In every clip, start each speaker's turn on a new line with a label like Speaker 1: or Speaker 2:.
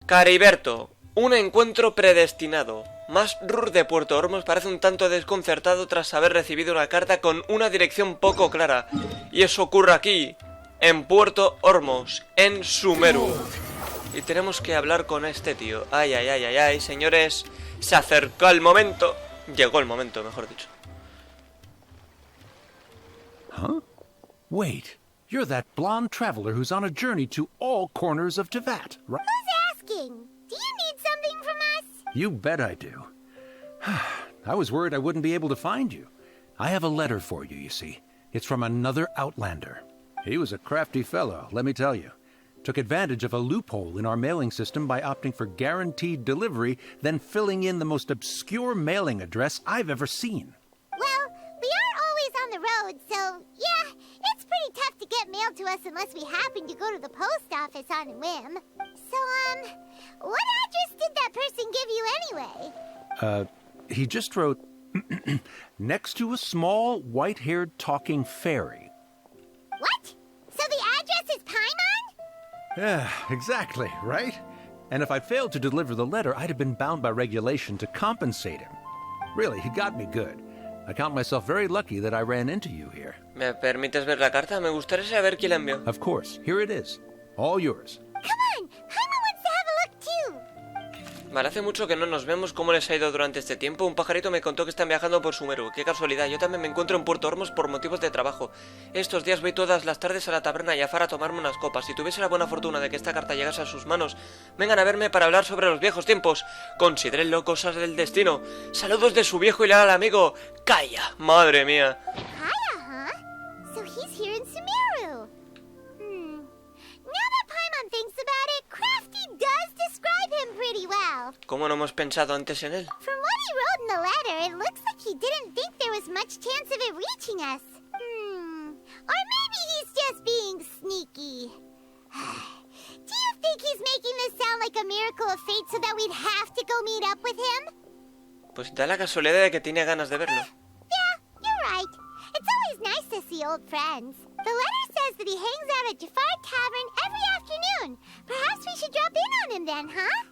Speaker 1: Cariberto, un encuentro predestinado. Más Rur de Puerto Ormos parece un tanto desconcertado tras haber recibido una carta con una dirección poco clara. Y eso ocurre aquí, en Puerto Ormos, en Sumeru. Y tenemos que hablar con este tío. Ay, ay, ay, ay, ay, señores. Se acercó el momento. Llegó el momento, mejor dicho.
Speaker 2: Huh? Wait, you're that blonde traveler who's on a journey to all corners of Tevat, right?
Speaker 3: Who's asking? Do you need something from us?
Speaker 2: You bet I do. I was worried I wouldn't be able to find you. I have a letter for you, you see. It's from another Outlander. He was a crafty fellow, let me tell you. Took advantage of a loophole in our mailing system by opting for guaranteed delivery, then filling in the most obscure mailing address I've ever seen.
Speaker 3: Well, we are always on the road, so yeah, it's pretty tough to get mail to us unless we happen to go to the post office on a whim. So, what address did that person give you anyway?
Speaker 2: He just wrote, next to a small, white-haired talking fairy.
Speaker 3: What? So the address is Paimon?
Speaker 2: Yeah, exactly, right? And if I failed to deliver the letter, I'd have been bound by regulation to compensate him. Really, he got me good. I count myself very lucky that I ran into you here.
Speaker 1: ¿Me permites ver la carta? Me gustaría saber quién la envió.
Speaker 2: Of course, here it is. All yours.
Speaker 3: Come on, Paimon wants to have a look too.
Speaker 1: Vale, hace mucho que no nos vemos. ¿Cómo les ha ido durante este tiempo? Un pajarito me contó que están viajando por Sumeru. Qué casualidad, yo también me encuentro en Puerto Ormos por motivos de trabajo. Estos días voy todas las tardes a la taberna Jafar a tomarme unas copas. Si tuviese la buena fortuna de que esta carta llegase a sus manos, vengan a verme para hablar sobre los viejos tiempos. Considérenlo cosas del destino. Saludos de su viejo y leal amigo Kaeya. Madre mía.
Speaker 3: Kaeya, huh? So he's here in Sumeru. Now that Paimon thinks about it, Crafty does describe him pretty well.
Speaker 1: ¿Cómo no hemos pensado antes en él?
Speaker 3: From what he wrote in the letter, it looks like he didn't think there was much chance of it reaching us. Or maybe he's just being sneaky. Do you think he's making this sound like a miracle of fate so that we'd have to go meet up with him?
Speaker 1: Pues da la casualidad de que tiene ganas de verlo.
Speaker 3: Yeah, you're right. It's always nice to see old friends. The letter says that he hangs out at Jafar Tavern every afternoon. Perhaps we should drop in on him then, huh?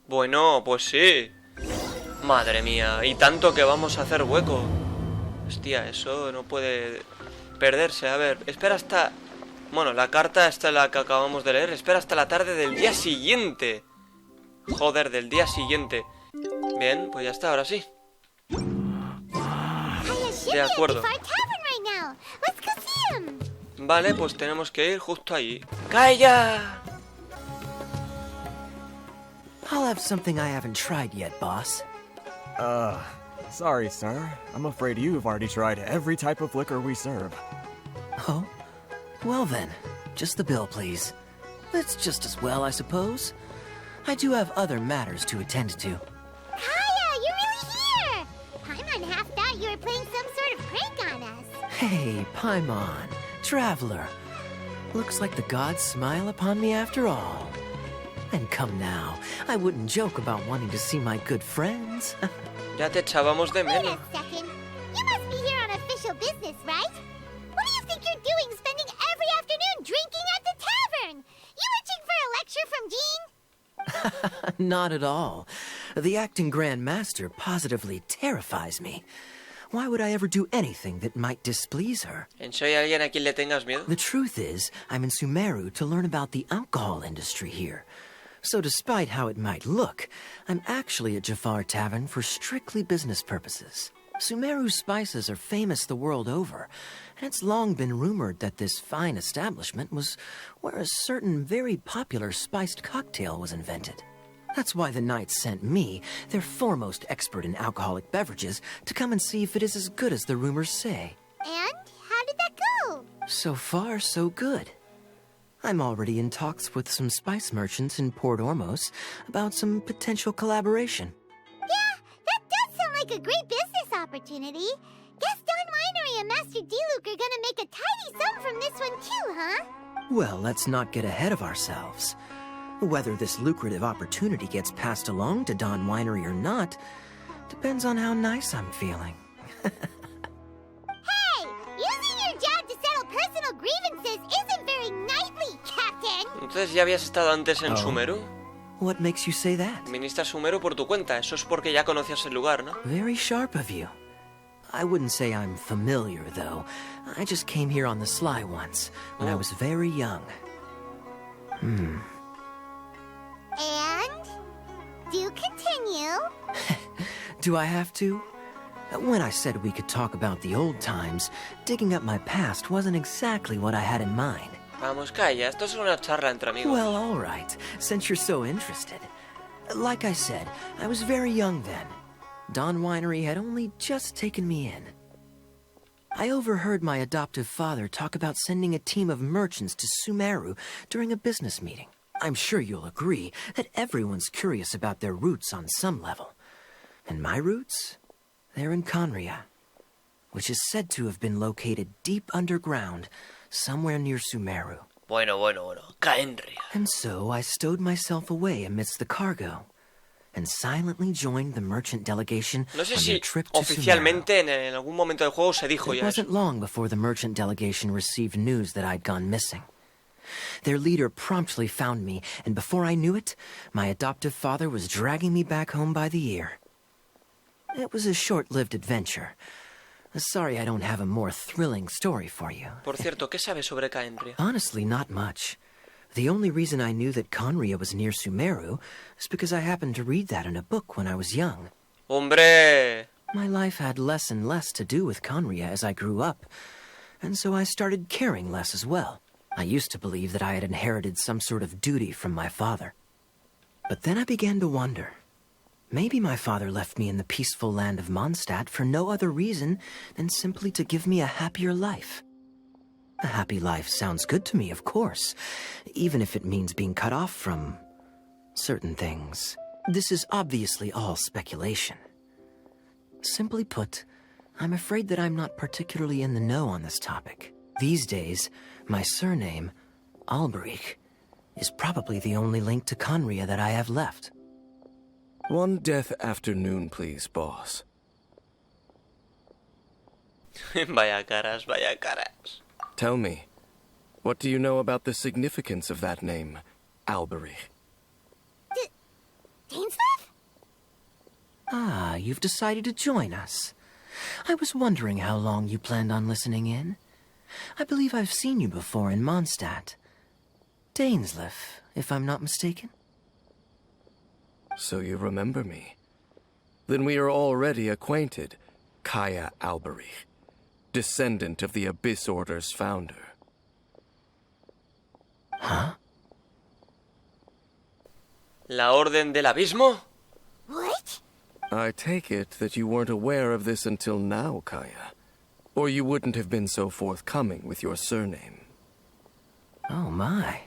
Speaker 1: Bueno, pues sí. Madre mía, y tanto que vamos a hacer hueco. Hostia, eso no puede perderse. A ver, espera hasta... Bueno, la carta esta la que acabamos de leer. Espera hasta la tarde del día siguiente. Joder, del día siguiente. Bien, pues ya está, ahora sí. De acuerdo. Vale, pues tenemos que ir justo ahí. ¡Kaeya!
Speaker 4: I'll have something I haven't tried yet, boss.
Speaker 5: Sorry, sir. I'm afraid you've already tried every type of liquor we serve.
Speaker 4: Oh? Well then, just the bill, please. That's just as well, I suppose. I do have other matters to attend to.
Speaker 3: Kaeya, you're really here! Paimon half thought you were playing some sort of prank on us.
Speaker 4: Hey, Paimon, traveler. Looks like the gods smile upon me after all. And come now, I wouldn't joke about wanting to see my good friends.
Speaker 1: Ya te echábamos de
Speaker 3: Wait
Speaker 1: menos.
Speaker 3: a second. You must be here on official business, right? What do you think you're doing spending every afternoon drinking at the tavern? You itching for a lecture from Jean?
Speaker 4: Not at all. The acting Grand Master positively terrifies me. Why would I ever do anything that might displease her?
Speaker 1: ¿En soy alguien a quien le tengas miedo?
Speaker 4: The truth is, I'm in Sumeru to learn about the alcohol industry here. So despite how it might look, I'm actually at Jafar Tavern for strictly business purposes. Sumeru's spices are famous the world over, and it's long been rumored that this fine establishment was where a certain very popular spiced cocktail was invented. That's why the Knights sent me, their foremost expert in alcoholic beverages, to come and see if it is as good as the rumors say.
Speaker 3: And how did that go?
Speaker 4: So far, so good. I'm already in talks with some spice merchants in Port Ormos about some potential collaboration.
Speaker 3: Yeah, that does sound like a great business opportunity. Guess Don Winery and Master D-Luke are gonna make a tidy sum from this one too, huh?
Speaker 4: Well, let's not get ahead of ourselves. Whether this lucrative opportunity gets passed along to Don Winery or not depends on how nice I'm feeling.
Speaker 3: Hey, using your job to settle personal grievances isn't very knightly, Captain.
Speaker 1: Entonces, ¿ya habías estado antes en Sumeru?
Speaker 4: What makes you say that?
Speaker 1: Viniste a Sumeru por tu cuenta, eso es porque ya conocías el lugar, ¿no?
Speaker 4: Very sharp of you. I wouldn't say I'm familiar, though. I just came here on the sly once, when I was very young.
Speaker 3: And? Do continue.
Speaker 4: Do I have to? When I said we could talk about the old times, digging up my past wasn't exactly what I had in mind.
Speaker 1: Vamos, Kaeya, esto es una charla entre amigos.
Speaker 4: Well, all right, since you're so interested. Like I said, I was very young then. Dawn Winery had only just taken me in. I overheard my adoptive father talk about sending a team of merchants to Sumeru during a business meeting. I'm sure you'll agree that everyone's curious about their roots on some level. And my roots? They're in Conria, which is said to have been located deep underground, somewhere near Sumeru.
Speaker 1: Bueno, Kaenria.
Speaker 4: And so I stowed myself away amidst the cargo, and silently joined the merchant delegation
Speaker 1: No sé
Speaker 4: on
Speaker 1: si
Speaker 4: their trip to
Speaker 1: oficialmente
Speaker 4: Sumeru.
Speaker 1: en algún momento del juego se dijo
Speaker 4: It
Speaker 1: ya eso.
Speaker 4: wasn't long before the merchant delegation received news that I'd gone missing. Their leader promptly found me, and before I knew it, my adoptive father was dragging me back home by the ear. It was a short-lived adventure. Sorry I don't have a more thrilling story for you.
Speaker 1: Por cierto, ¿qué sabes sobre Kaenria?
Speaker 4: Honestly, not much. The only reason I knew that Conria was near Sumeru is because I happened to read that in a book when I was young.
Speaker 1: ¡Hombre!
Speaker 4: My life had less and less to do with Conria as I grew up, and so I started caring less as well. I used to believe that I had inherited some sort of duty from my father. But then I began to wonder. Maybe my father left me in the peaceful land of Mondstadt for no other reason than simply to give me a happier life. A happy life sounds good to me, of course, even if it means being cut off from certain things. This is obviously all speculation. Simply put, I'm afraid that I'm not particularly in the know on this topic. These days, my surname, Alberich, is probably the only link to Conria that I have left.
Speaker 6: One death afternoon, please, boss.
Speaker 1: Vaya caras, vaya caras.
Speaker 6: Tell me, what do you know about the significance of that name, Alberich?
Speaker 3: Dainsleif?
Speaker 4: Ah, you've decided to join us. I was wondering how long you planned on listening in. I believe I've seen you before in Mondstadt. Dainsleif, if I'm not mistaken.
Speaker 6: So you remember me. Then we are already acquainted, Kaeya Alberich, descendant of the Abyss Order's founder.
Speaker 4: Huh?
Speaker 1: ¿La Orden del Abismo?
Speaker 3: What?
Speaker 6: I take it that you weren't aware of this until now, Kaeya. Or you wouldn't have been so forthcoming with your surname.
Speaker 4: Oh my.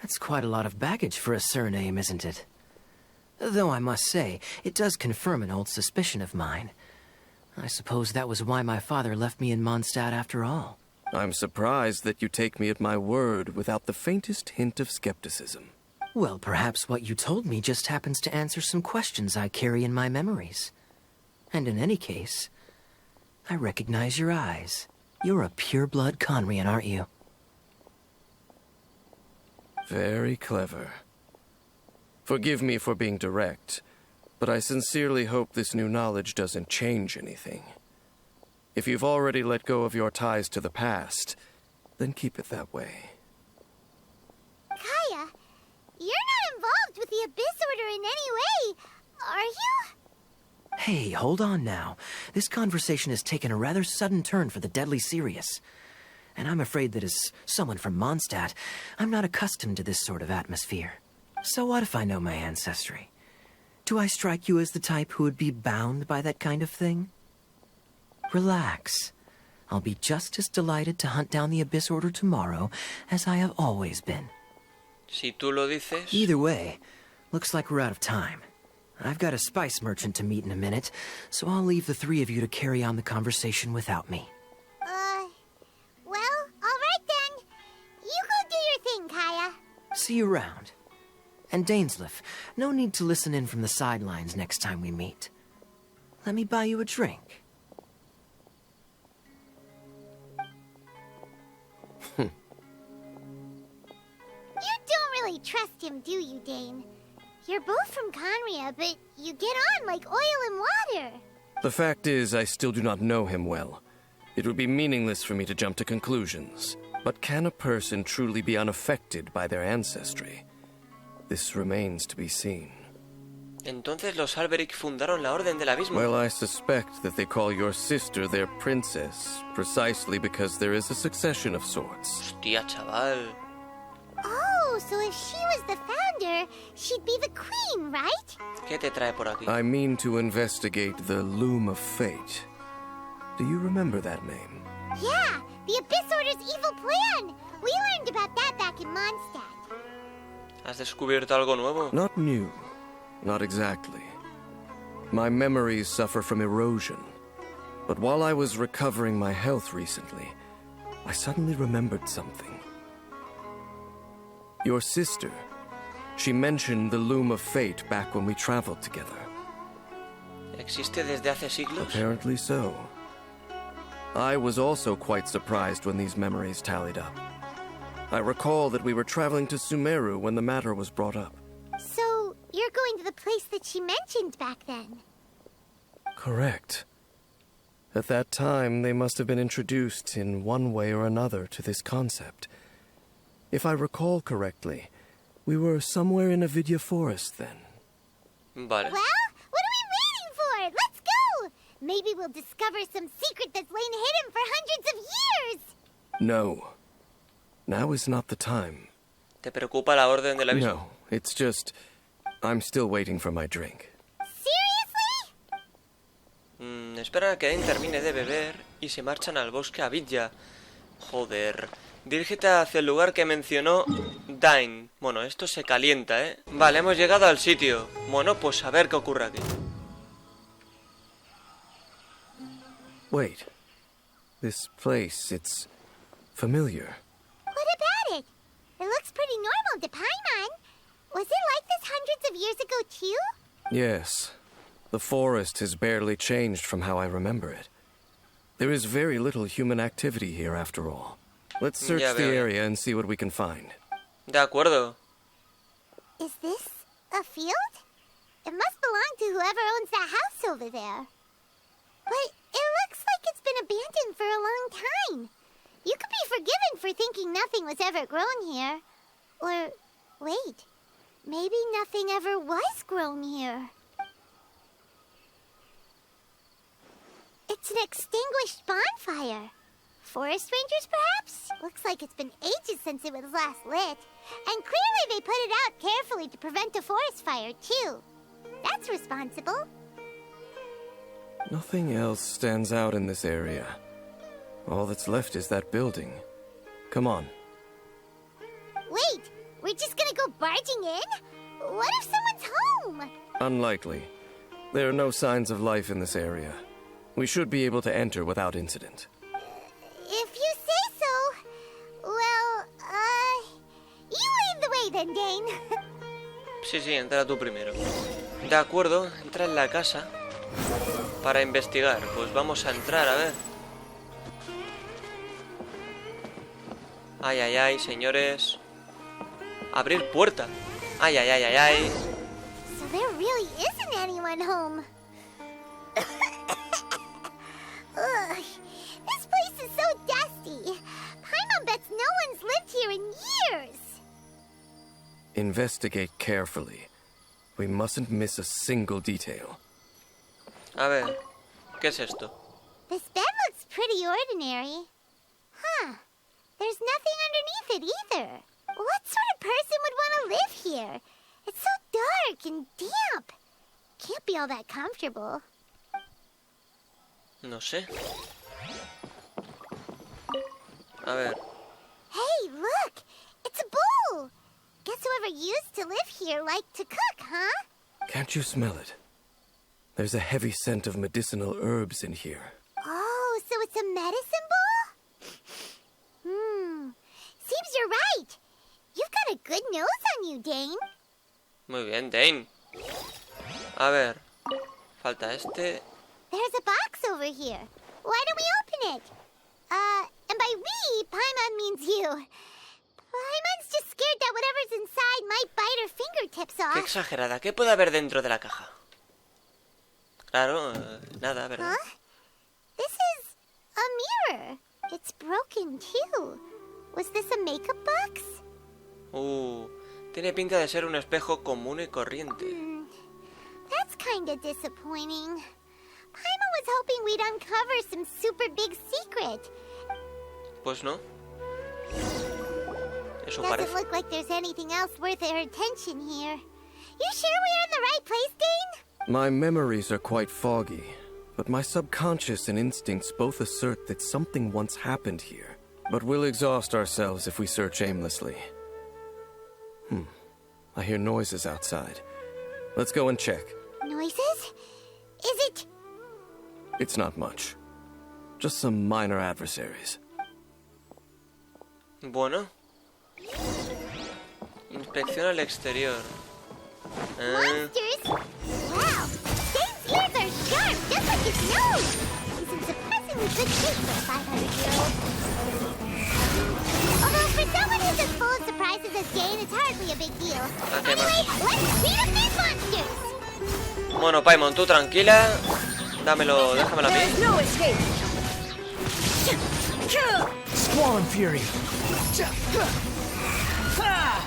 Speaker 4: That's quite a lot of baggage for a surname, isn't it? Though I must say, it does confirm an old suspicion of mine. I suppose that was why my father left me in Mondstadt after all.
Speaker 6: I'm surprised that you take me at my word without the faintest hint of skepticism.
Speaker 4: Well, perhaps what you told me just happens to answer some questions I carry in my memories. And in any case, I recognize your eyes. You're a pure-blood Conrian, aren't you?
Speaker 6: Very clever. Forgive me for being direct, but I sincerely hope this new knowledge doesn't change anything. If you've already let go of your ties to the past, then keep it that way.
Speaker 3: Kaeya, you're not involved with the Abyss Order in any way, are you?
Speaker 4: Hey, hold on now. This conversation has taken a rather sudden turn for the deadly serious. And I'm afraid that as someone from Mondstadt, I'm not accustomed to this sort of atmosphere. So what if I know my ancestry? Do I strike you as the type who would be bound by that kind of thing? Relax. I'll be just as delighted to hunt down the Abyss Order tomorrow as I have always been.
Speaker 1: Si tú lo dices...
Speaker 4: Either way, looks like we're out of time. I've got a spice merchant to meet in a minute, so I'll leave the three of you to carry on the conversation without me.
Speaker 3: Well, all right then. You go do your thing, Kaeya.
Speaker 4: See you around. And Dainsleif, no need to listen in from the sidelines next time we meet. Let me buy you a drink.
Speaker 3: You don't really trust him, do you, Dane? You're both from Conria, but you get on like oil and water.
Speaker 6: The fact is, I still do not know him well. It would be meaningless for me to jump to conclusions. But can a person truly be unaffected by their ancestry? This remains to be seen.
Speaker 1: Entonces los Alberic fundaron la Orden del Abismo.
Speaker 6: Well, I suspect that they call your sister their princess, precisely because there is a succession of sorts.
Speaker 1: Hostia, chaval.
Speaker 3: Oh, so if she was the founder, she'd be the queen, right?
Speaker 1: ¿Qué te trae por aquí?
Speaker 6: I mean to investigate the Loom of Fate. Do you remember that name?
Speaker 3: Yeah, the Abyss Order's evil plan. We learned about that back in Mondstadt.
Speaker 1: ¿Has descubierto algo nuevo?
Speaker 6: Not new. Not exactly. My memories suffer from erosion. But while I was recovering my health recently, I suddenly remembered something. Your sister. She mentioned the Loom of Fate back when we traveled together.
Speaker 1: ¿Existe desde hace siglos?
Speaker 6: Apparently so. I was also quite surprised when these memories tallied up. I recall that we were traveling to Sumeru when the matter was brought up.
Speaker 3: So, you're going to the place that she mentioned back then?
Speaker 6: Correct. At that time, they must have been introduced in one way or another to this concept. If I recall correctly, we were somewhere in Avidya Forest then.
Speaker 1: Vale.
Speaker 3: Well, what are we waiting for? Let's go! Maybe we'll discover some secret that's lain hidden for hundreds of years!
Speaker 6: No. Now is not the time.
Speaker 1: ¿Te preocupa la Orden del Abismo?
Speaker 6: No, it's just... I'm still waiting for my drink.
Speaker 3: Seriously?
Speaker 1: Esperan a que Dain termine de beber y se marchan al bosque a Vidya. Joder. Dirígete hacia el lugar que mencionó Dain. Bueno, esto se calienta, ¿eh? Vale, hemos llegado al sitio. Bueno, pues a ver qué ocurre aquí.
Speaker 6: Wait. This place, it's familiar.
Speaker 3: What about it? It looks pretty normal to Paimon. Was it like this hundreds of years ago, too?
Speaker 6: Yes. The forest has barely changed from how I remember it. There is very little human activity here, after all. Let's search the area and see what we can find.
Speaker 1: De acuerdo.
Speaker 3: Is this a field? It must belong to whoever owns that house over there. But it looks like it's been abandoned for a long time. You could be forgiven for thinking nothing was ever grown here. Or, wait, maybe nothing ever was grown here. It's an extinguished bonfire. Forest rangers, perhaps? Looks like it's been ages since it was last lit. And clearly they put it out carefully to prevent a forest fire, too. That's responsible.
Speaker 6: Nothing else stands out in this area. All that's left is that building. Come on.
Speaker 3: Wait, we're just gonna go barging in? What if someone's home?
Speaker 6: Unlikely. There are no signs of life in this area. We should be able to enter without incident.
Speaker 3: If you say so. Well, you lead the way then, Dane.
Speaker 1: Sí, entra tú primero. De acuerdo, entra en la casa para investigar. Pues vamos a entrar, a ver. Ay, ay, ay, señores. Abrir puerta. Ay, ay, ay, ay, ay.
Speaker 3: So there really isn't anyone home. Ugh, this place is so dusty. Paimon bets no one's lived here in years.
Speaker 6: Investigate carefully. We mustn't miss a single detail.
Speaker 1: A ver, ¿qué es esto?
Speaker 3: This bed looks pretty ordinary. Huh. There's nothing underneath it either. What sort of person would want to live here? It's so dark and damp. Can't be all that comfortable.
Speaker 1: No sé. A ver.
Speaker 3: Hey, look! It's a bowl! Guess whoever used to live here liked to cook, huh?
Speaker 6: Can't you smell it? There's a heavy scent of medicinal herbs in here.
Speaker 3: Oh, so it's a medicine bowl? Seems you're right. You've got a good nose on you, Dane.
Speaker 1: Muy bien, Dane. A ver. Falta este.
Speaker 3: There's a box over here. Why don't we open it? And by we, Paimon means you. Paimon's just scared scared that whatever's inside might bite her fingertips off.
Speaker 1: Qué exagerada. ¿Qué puede haber dentro de la caja? Claro, nada, ¿verdad?
Speaker 3: Huh? This is a mirror. It's broken too. Was this a makeup box?
Speaker 1: Tiene pinta de ser un espejo común y corriente.
Speaker 3: That's kinda disappointing. Paimon was hoping we'd uncover some super big secret.
Speaker 1: Pues no. Eso
Speaker 3: Doesn't
Speaker 1: parece.
Speaker 3: look like there's anything else worth our attention here. You sure we're in the right place, Dane?
Speaker 6: My memories are quite foggy, but my subconscious and instincts both assert that something once happened here. But we'll exhaust ourselves if we search aimlessly. I hear noises outside. Let's go and check.
Speaker 3: Noises? Is it?
Speaker 6: It's not much. Just some minor adversaries.
Speaker 1: Bueno. Inspección al exterior.
Speaker 3: Monsters? Wow! Dane's ears are sharp, just like his nose! He's in surprisingly good shape for a 500-year-old. Although for someone who's as full of surprises as Dane, it's hardly a big deal. Anyway, let's beat up these monsters!
Speaker 1: Bueno, Paimon, tú tranquila. Déjamelo a mí.
Speaker 7: No escape.
Speaker 5: Squall and Fury.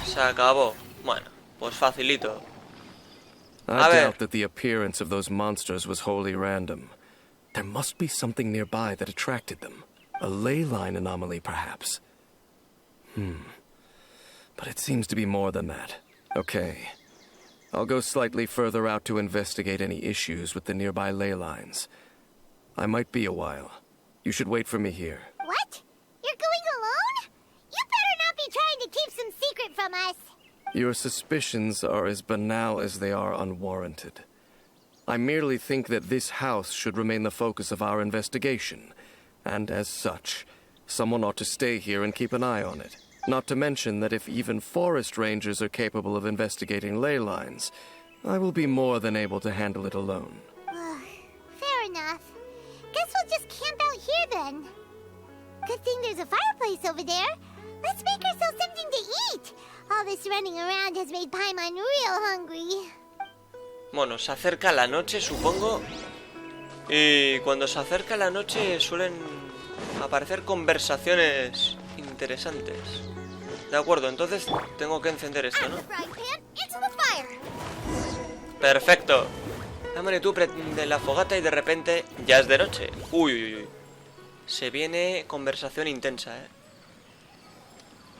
Speaker 1: Se acabó. Bueno, pues facilito.
Speaker 6: I
Speaker 1: A ver.
Speaker 6: doubt that the appearance of those monsters was wholly random. There must be something nearby that attracted them. A ley line anomaly, perhaps. But it seems to be more than that. Okay. I'll go slightly further out to investigate any issues with the nearby ley lines. I might be a while. You should wait for me here.
Speaker 3: What? You're going alone? You better not be trying to keep some secret from us.
Speaker 6: Your suspicions are as banal as they are unwarranted. I merely think that this house should remain the focus of our investigation, and as such, someone ought to stay here and keep an eye on it. Not to mention that if even forest rangers are capable of investigating ley lines, I will be more than able to handle it alone.
Speaker 3: Fair enough. Guess we'll just camp out here then. Good thing there's a fireplace over there. Let's make ourselves something to eat. All this running around has made Paimon real hungry.
Speaker 1: Bueno, se acerca la noche, supongo. Y cuando se acerca la noche suelen aparecer conversaciones interesantes. De acuerdo, entonces tengo que encender esto, ¿no? Perfecto. Dame tú de la fogata y de repente ya es de noche. Uy, uy, uy. Se viene conversación intensa, ¿eh?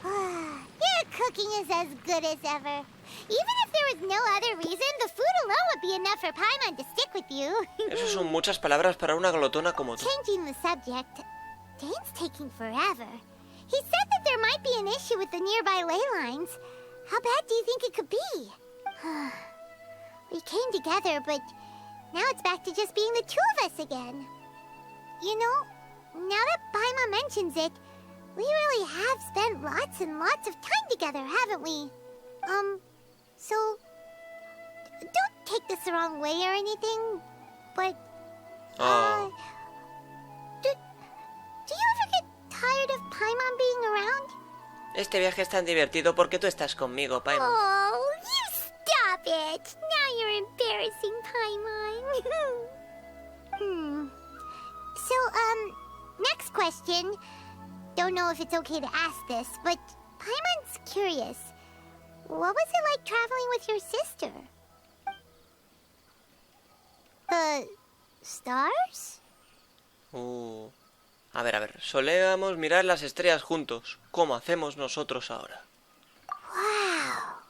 Speaker 3: Your cooking is as good as ever. Even if there was no other reason, the food alone would be enough for Paimon to stick with you.
Speaker 1: Eso son muchas palabras para una glotona como tú.
Speaker 3: Changing the subject, Dane's taking forever. He said that there might be an issue with the nearby ley lines. How bad do you think it could be? We came together, but now it's back to just being the two of us again. You know, now that Paimon mentions it, we really have spent lots and lots of time together, haven't we? So, don't take this the wrong way or anything, but, do you ever get tired of Paimon being around?
Speaker 1: Este viaje es tan divertido porque tú estás conmigo, Paimon.
Speaker 3: Oh, you stop it! Now you're embarrassing Paimon. So, next question. Don't know if it's okay to ask this, but Paimon's curious. What was it like traveling with your sister? The stars?
Speaker 1: A ver. Solíamos mirar las estrellas juntos, como hacemos nosotros ahora.
Speaker 3: Wow.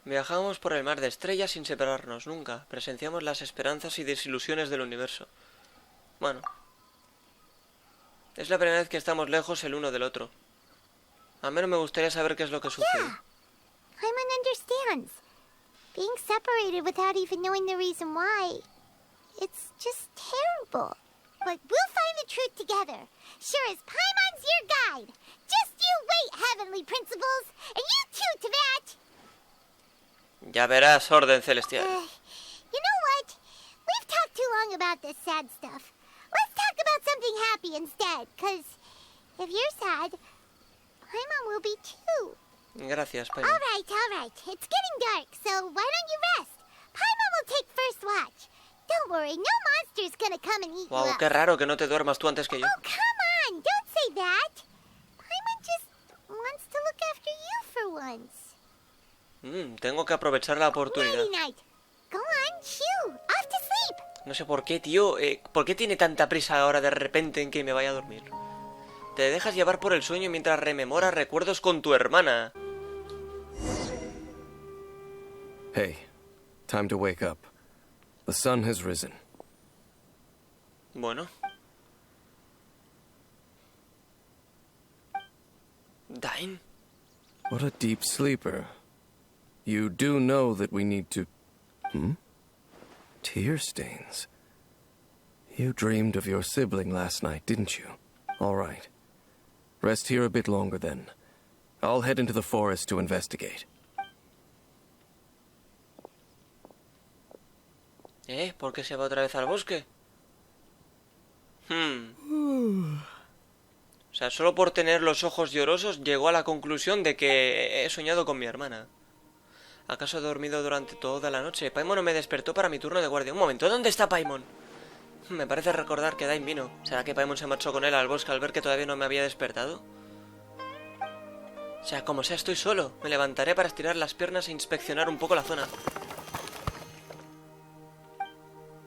Speaker 1: Viajamos por el mar de estrellas sin separarnos nunca. Presenciamos las esperanzas y desilusiones del universo. Bueno. Es la primera vez que estamos lejos el uno del otro. A menos me gustaría saber qué es lo que sucede.
Speaker 3: Yeah. Paimon understands. Being separated without even knowing the reason why, it's just terrible. But we'll find the truth together. Sure as Paimon's your guide. Just you wait, heavenly principles. And you too, Teyvat.
Speaker 1: Ya verás, orden celestial.
Speaker 3: You know what? We've talked too long about this sad stuff. Let's talk about something happy instead, 'cause if you're sad, Paimon will be too.
Speaker 1: Gracias, Paimon.
Speaker 3: All right. It's getting dark, so why don't you rest? Paimon will take first watch. Don't worry, no monster's gonna come and eat you
Speaker 1: Wow,
Speaker 3: up.
Speaker 1: qué raro que no te duermas tú antes que yo.
Speaker 3: Oh, come on, don't say that. Paimon just wants to look after you for once.
Speaker 1: Tengo que aprovechar la oportunidad.
Speaker 3: Nighty night. Go on, shoo, off to sleep.
Speaker 1: No sé por qué, tío. ¿Por qué tiene tanta prisa ahora de repente en que me vaya a dormir? Te dejas llevar por el sueño mientras rememoras recuerdos con tu hermana.
Speaker 6: Hey, time to wake up. The sun has risen.
Speaker 1: Bueno. Dain.
Speaker 6: What a deep sleeper. You do know that we need to... Tear stains. You dreamed of your sibling last night, didn't you? All right. Rest here a bit longer then. I'll head into the forest to investigate.
Speaker 1: ¿Por qué se va otra vez al bosque? O sea, solo por tener los ojos llorosos llegó a la conclusión de que he soñado con mi hermana. ¿Acaso he dormido durante toda la noche? Paimon no me despertó para mi turno de guardia. Un momento, ¿dónde está Paimon? Me parece recordar que Dain vino. ¿Será que Paimon se marchó con él al bosque al ver que todavía no me había despertado? O sea, como sea, estoy solo. Me levantaré para estirar las piernas e inspeccionar un poco la zona.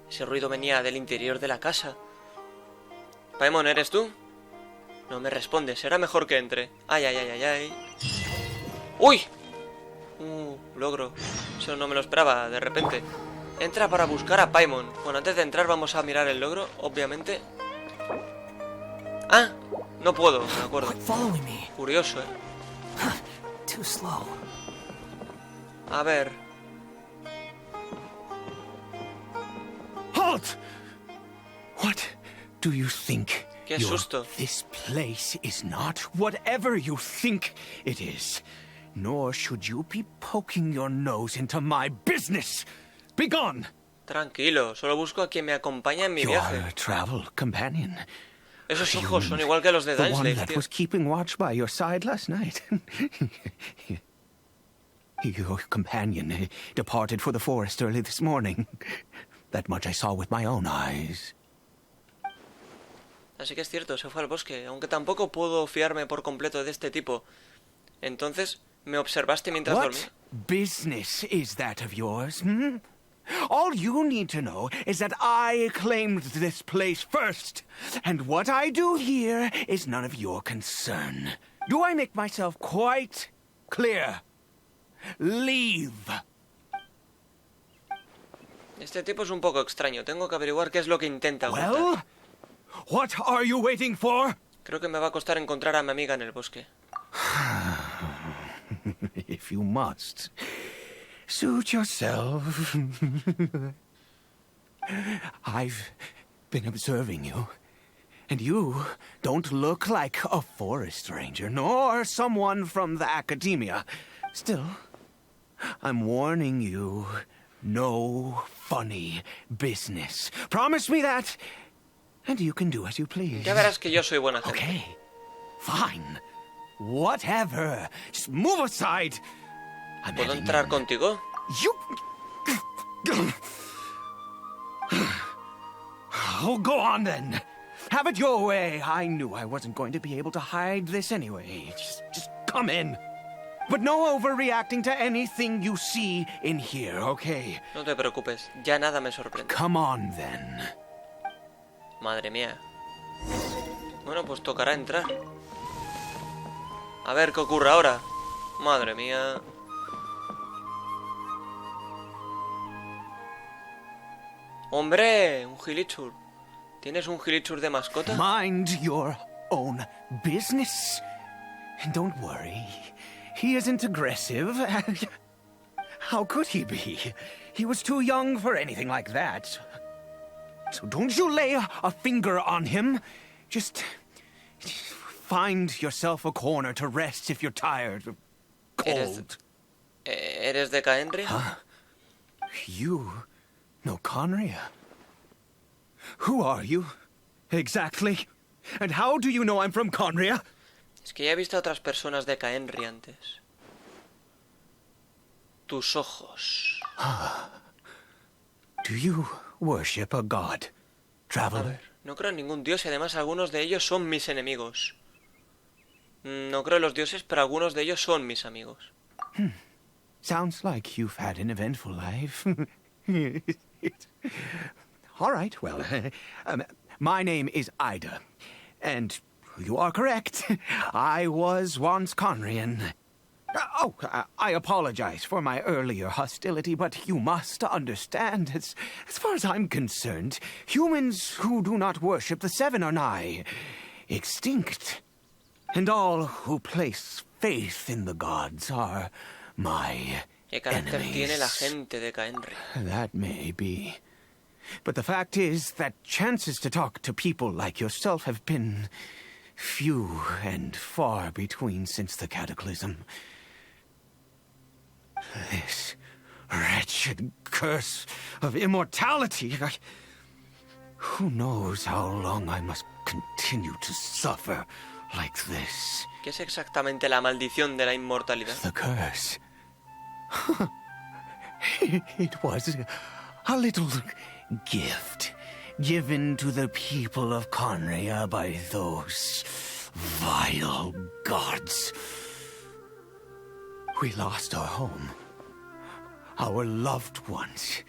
Speaker 1: Ese ruido venía del interior de la casa. Paimon, ¿eres tú? No me responde, será mejor que entre. Ay. ¡Uy! Logro. Eso no me lo esperaba, de repente. Entra para buscar a Paimon. Bueno, antes de entrar vamos a mirar el logro, obviamente. ¡Ah! No puedo, me acuerdo. Curioso,
Speaker 4: Too slow.
Speaker 1: A ver.
Speaker 2: Halt! What do you think?
Speaker 1: Qué susto.
Speaker 2: This place is not whatever you think it is. Nor should you be poking your nose into my business. Be gone!
Speaker 1: Tranquilo, solo busco a quien me acompaña en mi
Speaker 2: Your
Speaker 1: viaje.
Speaker 2: travel companion.
Speaker 1: Esos ojos son igual que los de
Speaker 2: The one
Speaker 1: Dainsleif,
Speaker 2: that
Speaker 1: tío.
Speaker 2: was keeping watch by your side last night. Your companion departed for the forest early this morning. That much I saw with my own eyes.
Speaker 1: Así que es cierto, se fue al bosque, aunque tampoco puedo fiarme por completo de este tipo. Entonces, ¿me observaste mientras dormía?
Speaker 2: What business is that of yours, hmm? All you need to know is that I claimed this place first, and what I do here is none of your concern. Do I make myself quite clear? Leave.
Speaker 1: Este tipo es un poco extraño, tengo que averiguar qué es lo que intenta ocultar.
Speaker 2: Well, what are you waiting for?
Speaker 1: Creo que me va a costar encontrar a mi amiga en el bosque.
Speaker 2: If you must, suit yourself. I've been observing you, and you don't look like a forest ranger, nor someone from the academia. Still, I'm warning you, no funny business. Promise me that, and you can do as you please.
Speaker 1: Ya verás que yo soy buena gente.
Speaker 2: Okay, fine. Whatever. Just move aside. I'm
Speaker 1: ¿Puedo
Speaker 2: heading
Speaker 1: entrar
Speaker 2: in.
Speaker 1: contigo?
Speaker 2: You... Oh, go on then. Have it your way. I knew I wasn't going to be able to hide this anyway. Just come in. But no overreacting to anything you see in here, okay?
Speaker 1: No te preocupes, ya nada me sorprende.
Speaker 2: Come on then.
Speaker 1: Madre mía. Bueno, pues tocará entrar. A ver qué ocurre ahora. Madre mía. ¡Hombre! Un Gilichur. ¿Tienes un Gilichur de mascota?
Speaker 2: Mind your own business. And don't worry. He isn't aggressive. How could he be? He was too young for anything like that. So don't you lay a finger on him. Just find yourself a corner to rest if you're tired or cold.
Speaker 1: ¿Eres de Kaenri?
Speaker 2: You know Conria? Who are you? Exactly. And how do you know I'm from Conria?
Speaker 1: Es que ya he visto a otras personas de Kaenri antes. tus ojos.
Speaker 7: Do you worship a god,
Speaker 1: A
Speaker 7: traveler?
Speaker 1: ver, no creo en ningún dios y además algunos de ellos son mis enemigos. No creo en los dioses, pero algunos de ellos son mis amigos.
Speaker 7: Sounds like you've had an eventful life. All right, well, my name is Ida, and you are correct. I was once Conrian. I apologize for my earlier hostility, but you must understand, as far as I'm concerned, humans who do not worship the Seven are nigh extinct. And all who place faith in the gods are my
Speaker 1: ¿Qué carácter tiene la
Speaker 7: enemies.
Speaker 1: gente de Kaenri?
Speaker 7: That may be. But the fact is that chances to talk to people like yourself have been few and far between since the cataclysm. This wretched curse of immortality. Who knows how long I must continue to suffer like this?
Speaker 1: ¿Qué es exactamente la maldición de la inmortalidad?
Speaker 7: The curse. It was a little gift given to the people of Conria by those vile gods. We lost our home, our loved ones,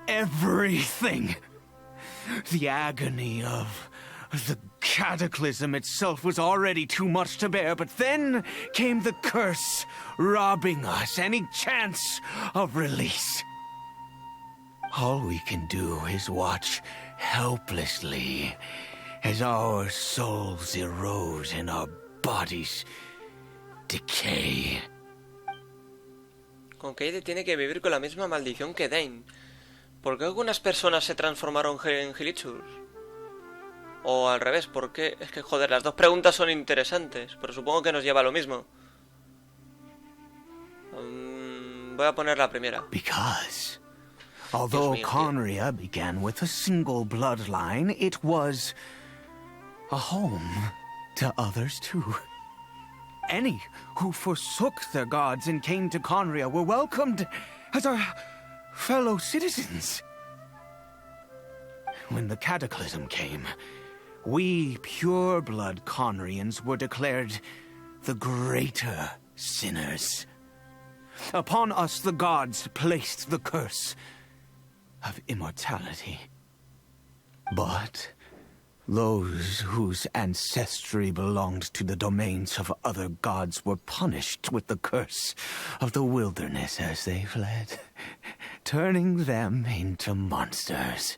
Speaker 7: everything. The agony of the cataclysm itself was already too much to bear, but then came the curse, robbing us any chance of release. All we can do is watch helplessly as our souls erode and our bodies decay.
Speaker 1: Con Kaede tiene que vivir con la misma maldición que Dain. ¿Por qué algunas personas se transformaron en Gilichurs? O al revés, ¿por qué? Es que, joder, las dos preguntas son interesantes, pero supongo que nos lleva a lo mismo. Voy a poner la primera.
Speaker 7: Because, although Conria began with a single bloodline, it was a home to others too. Any who forsook their gods and came to Conria were welcomed as our fellow citizens. When the cataclysm came, we pure-blood Conrians were declared the greater sinners. Upon us the gods placed the curse of immortality. But those whose ancestry belonged to the domains of other gods were punished with the curse of the wilderness as they fled, turning them into monsters.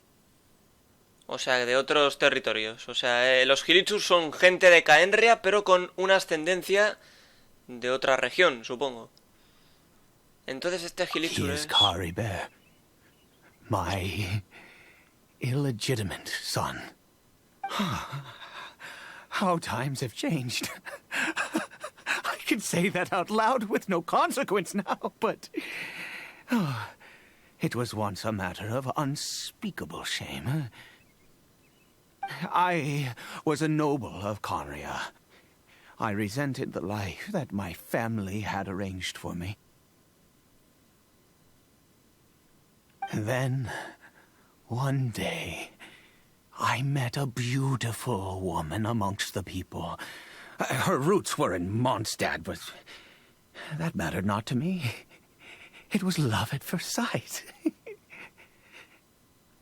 Speaker 1: O sea, de otros territorios. O sea, los Gilichurs son gente de Kaenria, pero con una ascendencia de otra región, supongo. Entonces este Gilichur es...
Speaker 7: Cariberto, my illegitimate son. How times have changed. I can say that out loud with no consequence now, but... it was once a matter of unspeakable shame. I was a noble of Conria. I resented the life that my family had arranged for me. And then, one day, I met a beautiful woman amongst the people. Her roots were in Mondstadt, but that mattered not to me. It was love at first sight.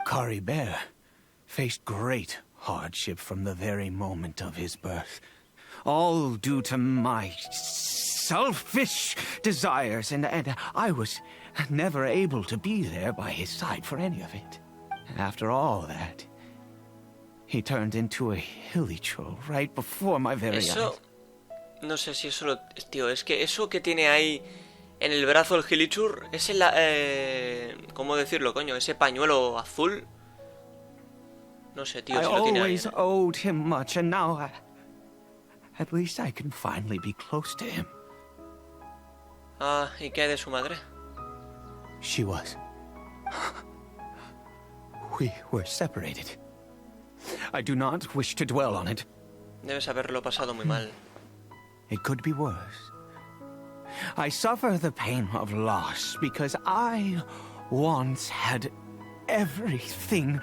Speaker 7: Cariberto faced great hardship from the very moment of his birth. All due to my selfish desires, and I was never able to be there by his side for any of it. After all that, he turned into a hilichurl right before my very eyes.
Speaker 1: No sé si eso lo... Tío, es que eso que tiene ahí en el brazo el Gilichur es el... ¿cómo decirlo, coño? Ese pañuelo azul. No sé, tío, si lo tiene ahí.
Speaker 7: I always owed him much, and now at least I can finally be close to him.
Speaker 1: Ah, ¿y qué hay de su madre?
Speaker 7: She was. We were separated. I do not wish to dwell on it.
Speaker 1: Debes haberlo pasado muy mal.
Speaker 7: It could be worse. I suffer the pain of loss because I once had everything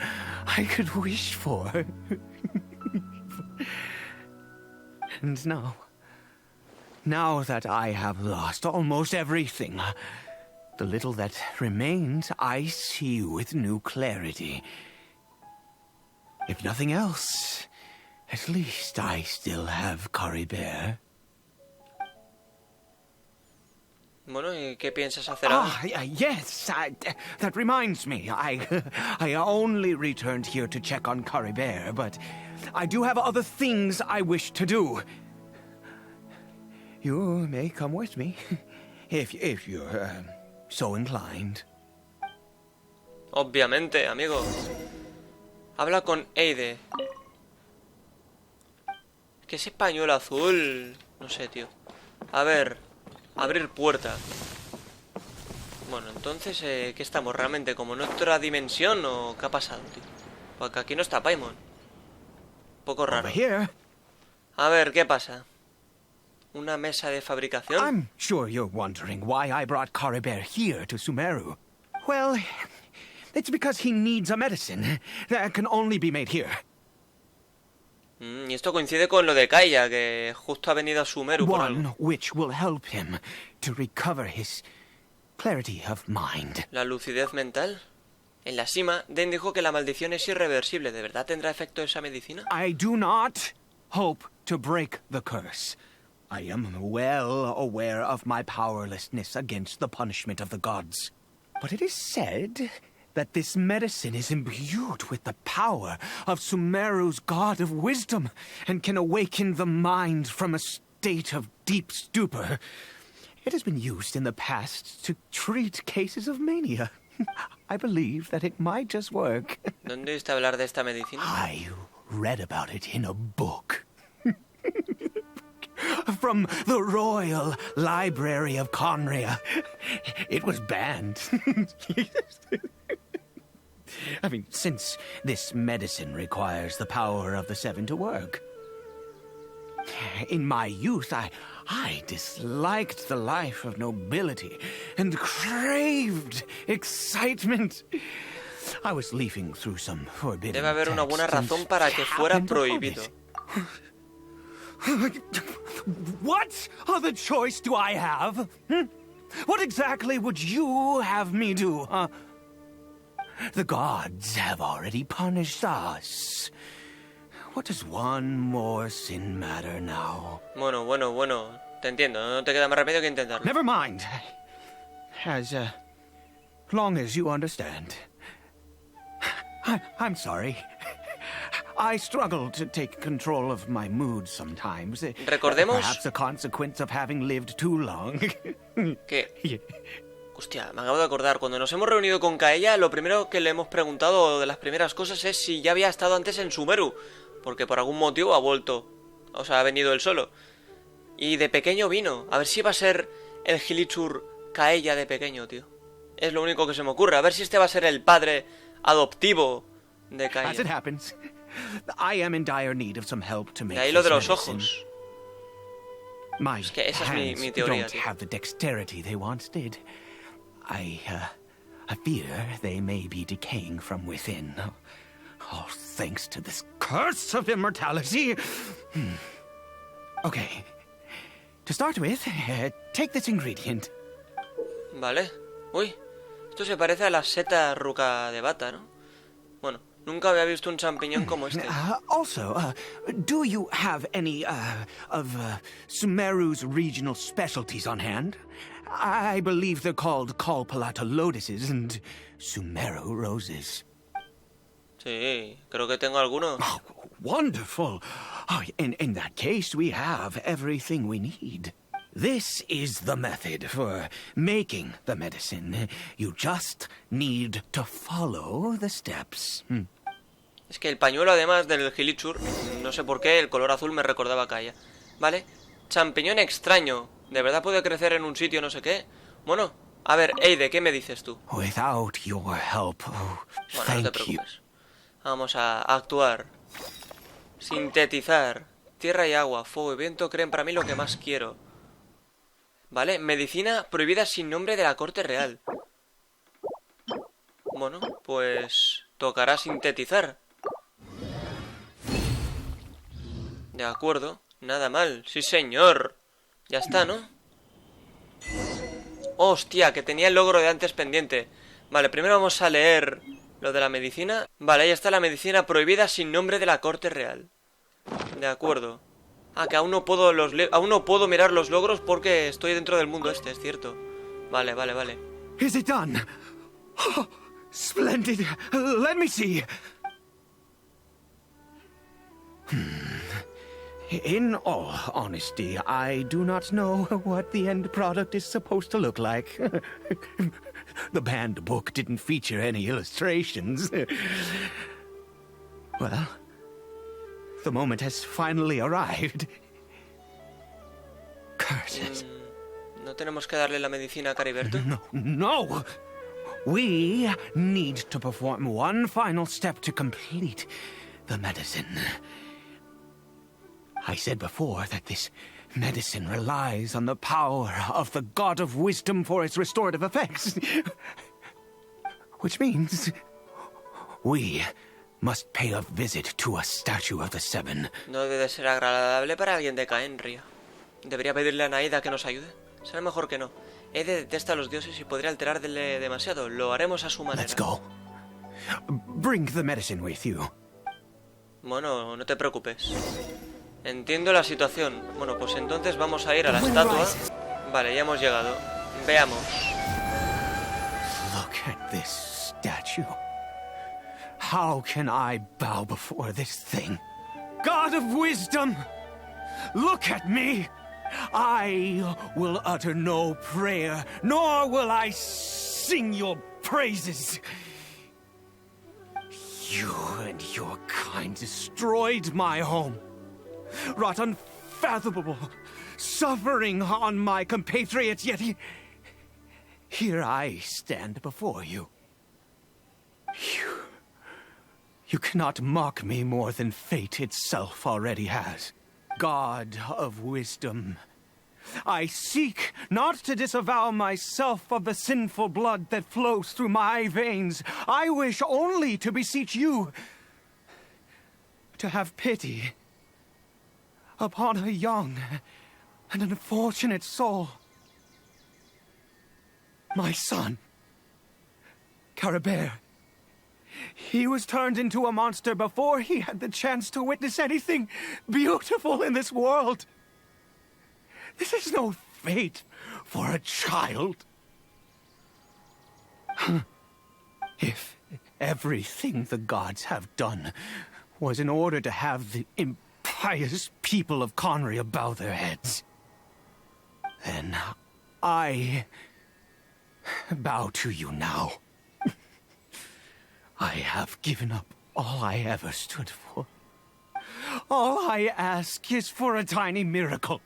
Speaker 7: I could wish for. And now that I have lost almost everything, the little that remains I see with new clarity. If nothing else, at least I still have Cariberto.
Speaker 1: Bueno, ¿y qué piensas hacer ahora?
Speaker 7: Yes, that reminds me. I only returned here to check on Cariberto, but I do have other things I wish to do. You may come with me, if you're so inclined.
Speaker 1: Obviamente, amigo. Habla con Eide. Es que ese pañuelo azul... No sé, tío. A ver... Abrir puerta. Bueno, entonces, ¿qué estamos realmente? ¿Como en otra dimensión o qué ha pasado, tío? Porque aquí no está Paimon. Un poco raro. A ver, ¿qué pasa? ¿Una mesa de fabricación?
Speaker 7: I'm sure you're wondering why I brought Cariberto here to Sumeru. Well, it's because he needs a medicine that can only be made here.
Speaker 1: Y esto coincide con lo de Kaeya, que justo ha venido a Sumeru por algo.
Speaker 7: One which will help him to recover his clarity of mind.
Speaker 1: ¿La lucidez mental? En la cima, Den dijo que la maldición es irreversible. ¿De verdad tendrá efecto esa medicina?
Speaker 7: I do not hope to break the curse. I am well aware of my powerlessness against the punishment of the gods. But it is said that this medicine is imbued with the power of Sumeru's god of wisdom and can awaken the mind from a state of deep stupor. It has been used in the past to treat cases of mania. I believe that it might just work.
Speaker 1: ¿Dónde está hablar de esta medicina?
Speaker 7: I read about it in a book. From the Royal Library of Conria. It was banned. I mean, since this medicine requires the power of the seven to work. In my youth, I disliked the life of nobility and craved excitement. I was leafing through some forbidden
Speaker 1: Debe haber una buena razón para que fuera prohibido.
Speaker 7: What other choice do I have? What exactly would you have me do? The gods have already punished us. What does one more sin matter now?
Speaker 1: Bueno. Te entiendo. No te queda más remedio que intentarlo.
Speaker 7: Never mind. As long as you understand. I'm sorry. I struggle to take control of my mood sometimes.
Speaker 1: Recordemos...
Speaker 7: Perhaps a consequence of having lived too long.
Speaker 1: ¿Qué? Hostia, me acabo de acordar. Cuando nos hemos reunido con Kaeya, lo primero que le hemos preguntado de las primeras cosas es si ya había estado antes en Sumeru. Porque por algún motivo ha vuelto. O sea, ha venido él solo. Y de pequeño vino. A ver si va a ser el Gilichur Kaeya de pequeño, tío. Es lo único que se me ocurre. A ver si este va a ser el padre adoptivo de Kaeya.
Speaker 7: As it happens, I am in dire need of some help to make
Speaker 1: Y ahí lo de
Speaker 7: this
Speaker 1: los
Speaker 7: medicine.
Speaker 1: ojos.
Speaker 7: My
Speaker 1: Es que esa es mi
Speaker 7: hands
Speaker 1: teoría,
Speaker 7: don't
Speaker 1: tío.
Speaker 7: have the dexterity they once did. I fear they may be decaying from within. Oh, thanks to this curse of immortality. Okay. To start with, take this ingredient.
Speaker 1: Vale. Uy, esto se parece a la seta ruca de bata, ¿no? Bueno, nunca había visto un champiñón como este.
Speaker 7: Also, do you have any of Sumeru's regional specialties on hand? I believe they're called Kalpalata lotuses and Sumeru roses.
Speaker 1: Sí, creo que tengo alguno.
Speaker 7: Oh, wonderful. Oh, in that case, we have everything we need. This is the method for making the medicine. You just need to follow the steps.
Speaker 1: Es que el pañuelo, además del Gilichur, no sé por qué, el color azul me recordaba a Kaeya. Vale, champiñón extraño. ¿De verdad puede crecer en un sitio no sé qué? Bueno, a ver, Eide, ¿qué me dices tú?
Speaker 7: Without your help,
Speaker 1: Bueno, no te
Speaker 7: thank you.
Speaker 1: preocupes. Vamos a actuar. Sintetizar. Tierra y agua, fuego y viento creen para mí lo que más quiero. Vale, medicina prohibida sin nombre de la corte real. Bueno, pues tocará sintetizar. De acuerdo, nada mal, sí señor. Ya está, ¿no? Hostia, que tenía el logro de antes pendiente. Vale, primero vamos a leer lo de la medicina. Vale, ahí está la medicina prohibida sin nombre de la corte real. De acuerdo. Ah, que aún no puedo mirar los logros porque estoy dentro del mundo este, es cierto. Vale, vale, vale.
Speaker 7: Is it done? Oh, splendid. Let me see. In all honesty, I do not know what the end product is supposed to look like. The banned book didn't feature any illustrations. Well, the moment has finally arrived. Curses.
Speaker 1: ¿No tenemos que darle la medicina a Cariberto?
Speaker 7: No. We need to perform one final step to complete the medicine. I said before that this medicine relies on the power of the God of Wisdom for its restorative effects. Which means we must pay a visit to a statue of the Seven.
Speaker 1: No debe ser agradable para alguien de Caenria. ¿Debería pedirle a Naida que nos ayude? Será mejor que no. Ede detesta a los dioses y podría alterarle demasiado. Lo haremos a su manera.
Speaker 7: Let's go. Bring the medicine with you.
Speaker 1: Bueno, no te preocupes. Entiendo la situación. Bueno, pues entonces vamos a ir a la estatua. Vale, ya hemos llegado. Veamos.
Speaker 7: Look at this statue. How can I bow before this thing? God of wisdom, look at me. I will utter no prayer, nor will I sing your praises. You and your kind destroyed my home, wrought unfathomable suffering on my compatriots, yet here I stand before you. You cannot mock me more than fate itself already has. God of wisdom, I seek not to disavow myself of the sinful blood that flows through my veins. I wish only to beseech you to have pity upon a young and unfortunate soul. My son, Cariberto. He was turned into a monster before he had the chance to witness anything beautiful in this world. This is no fate for a child. If everything the gods have done was in order to have the impious people of Conria bow their heads, then I bow to you now. I have given up all I ever stood for. All I ask is for a tiny miracle.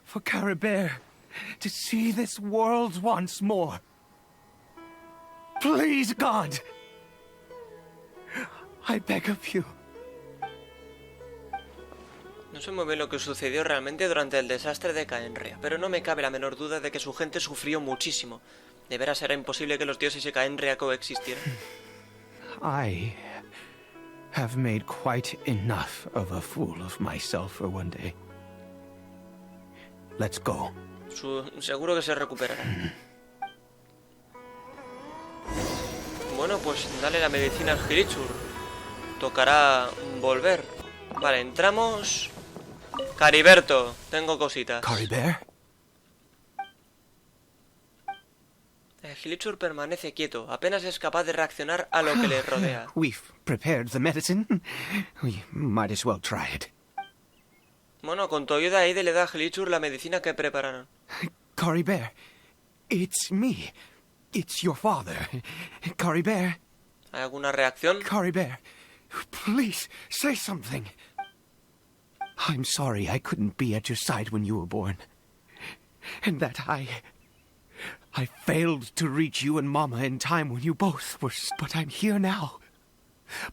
Speaker 7: For Cariberto to see this world once more. Please, God. I beg of you.
Speaker 1: No sé muy bien lo que sucedió realmente durante el desastre de Caenria, pero no me cabe la menor duda de que su gente sufrió muchísimo. De veras era imposible que los dioses y Caenria coexistieran.
Speaker 7: I have made quite enough of a fool of myself for one day. Let's go.
Speaker 1: Seguro que se recuperará. Bueno, pues dale la medicina al Gilichur. Tocará volver. Vale, entramos. Cariberto, tengo cositas.
Speaker 7: Cariberto?
Speaker 1: El Gilichur permanece quieto, apenas es capaz de reaccionar a lo que le rodea.
Speaker 7: We've prepared the medicine. We might as well try it.
Speaker 1: Bueno, con tu ayuda, Aide le da a Gilichur la medicina que prepararon.
Speaker 7: Cariberto, it's me. It's your father. Cariberto.
Speaker 1: ¿Hay alguna reacción?
Speaker 7: Cariberto, please, say something. I'm sorry I couldn't be at your side when you were born. And that I failed to reach you and Mama in time when you both were... But I'm here now.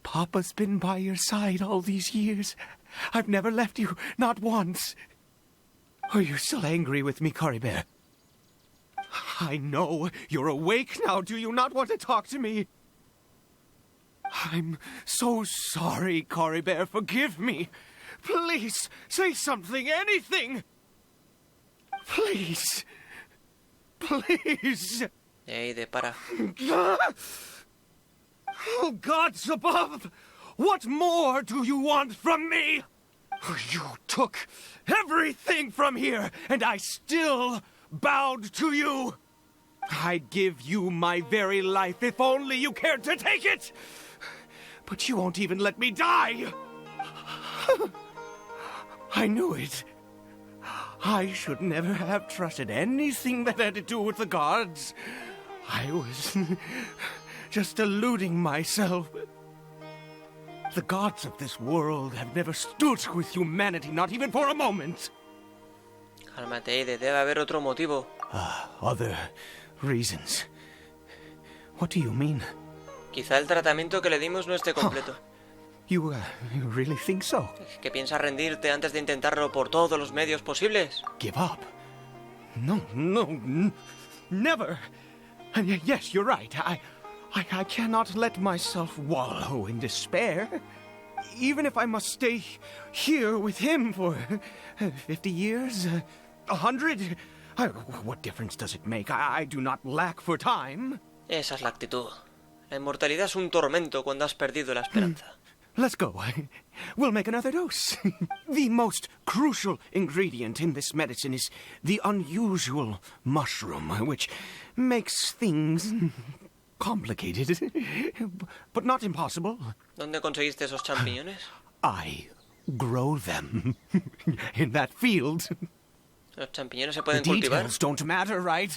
Speaker 7: Papa's been by your side all these years. I've never left you, not once. Are you still angry with me, Cariberto? I know you're awake now. Do you not want to talk to me? I'm so sorry, Cariberto. Forgive me. Please, say something, anything. Please. Please.
Speaker 1: Eide, para.
Speaker 7: Oh, gods above! What more do you want from me? You took everything from here, and I still bowed to you. I'd give you my very life if only you cared to take it. But you won't even let me die. I knew it. I should never have trusted anything that had to do with the gods. I was just deluding myself. The gods of this world have never stood with humanity, not even for a moment.
Speaker 1: Cálmate, Eide, debe haber otro motivo.
Speaker 7: Other reasons. What do you mean?
Speaker 1: Quizá el tratamiento que le dimos no esté completo.
Speaker 7: You really think so?
Speaker 1: ¿Que piensas rendirte antes de intentarlo por todos los medios posibles?
Speaker 7: Give up? No, never. Yes, you're right. I cannot let myself wallow in despair. Even if I must stay here with him for 50 years, 100, what difference does it make? I do not lack for time.
Speaker 1: Esa es la actitud. La inmortalidad es un tormento cuando has perdido la esperanza.
Speaker 7: Let's go. We'll make another dose. The most crucial ingredient in this medicine is the unusual mushroom, which makes things complicated, but not impossible.
Speaker 1: ¿Dónde conseguiste esos champiñones?
Speaker 7: I grow them in that field.
Speaker 1: ¿Los champiñones se
Speaker 7: The
Speaker 1: pueden cultivar?
Speaker 7: details don't matter, right?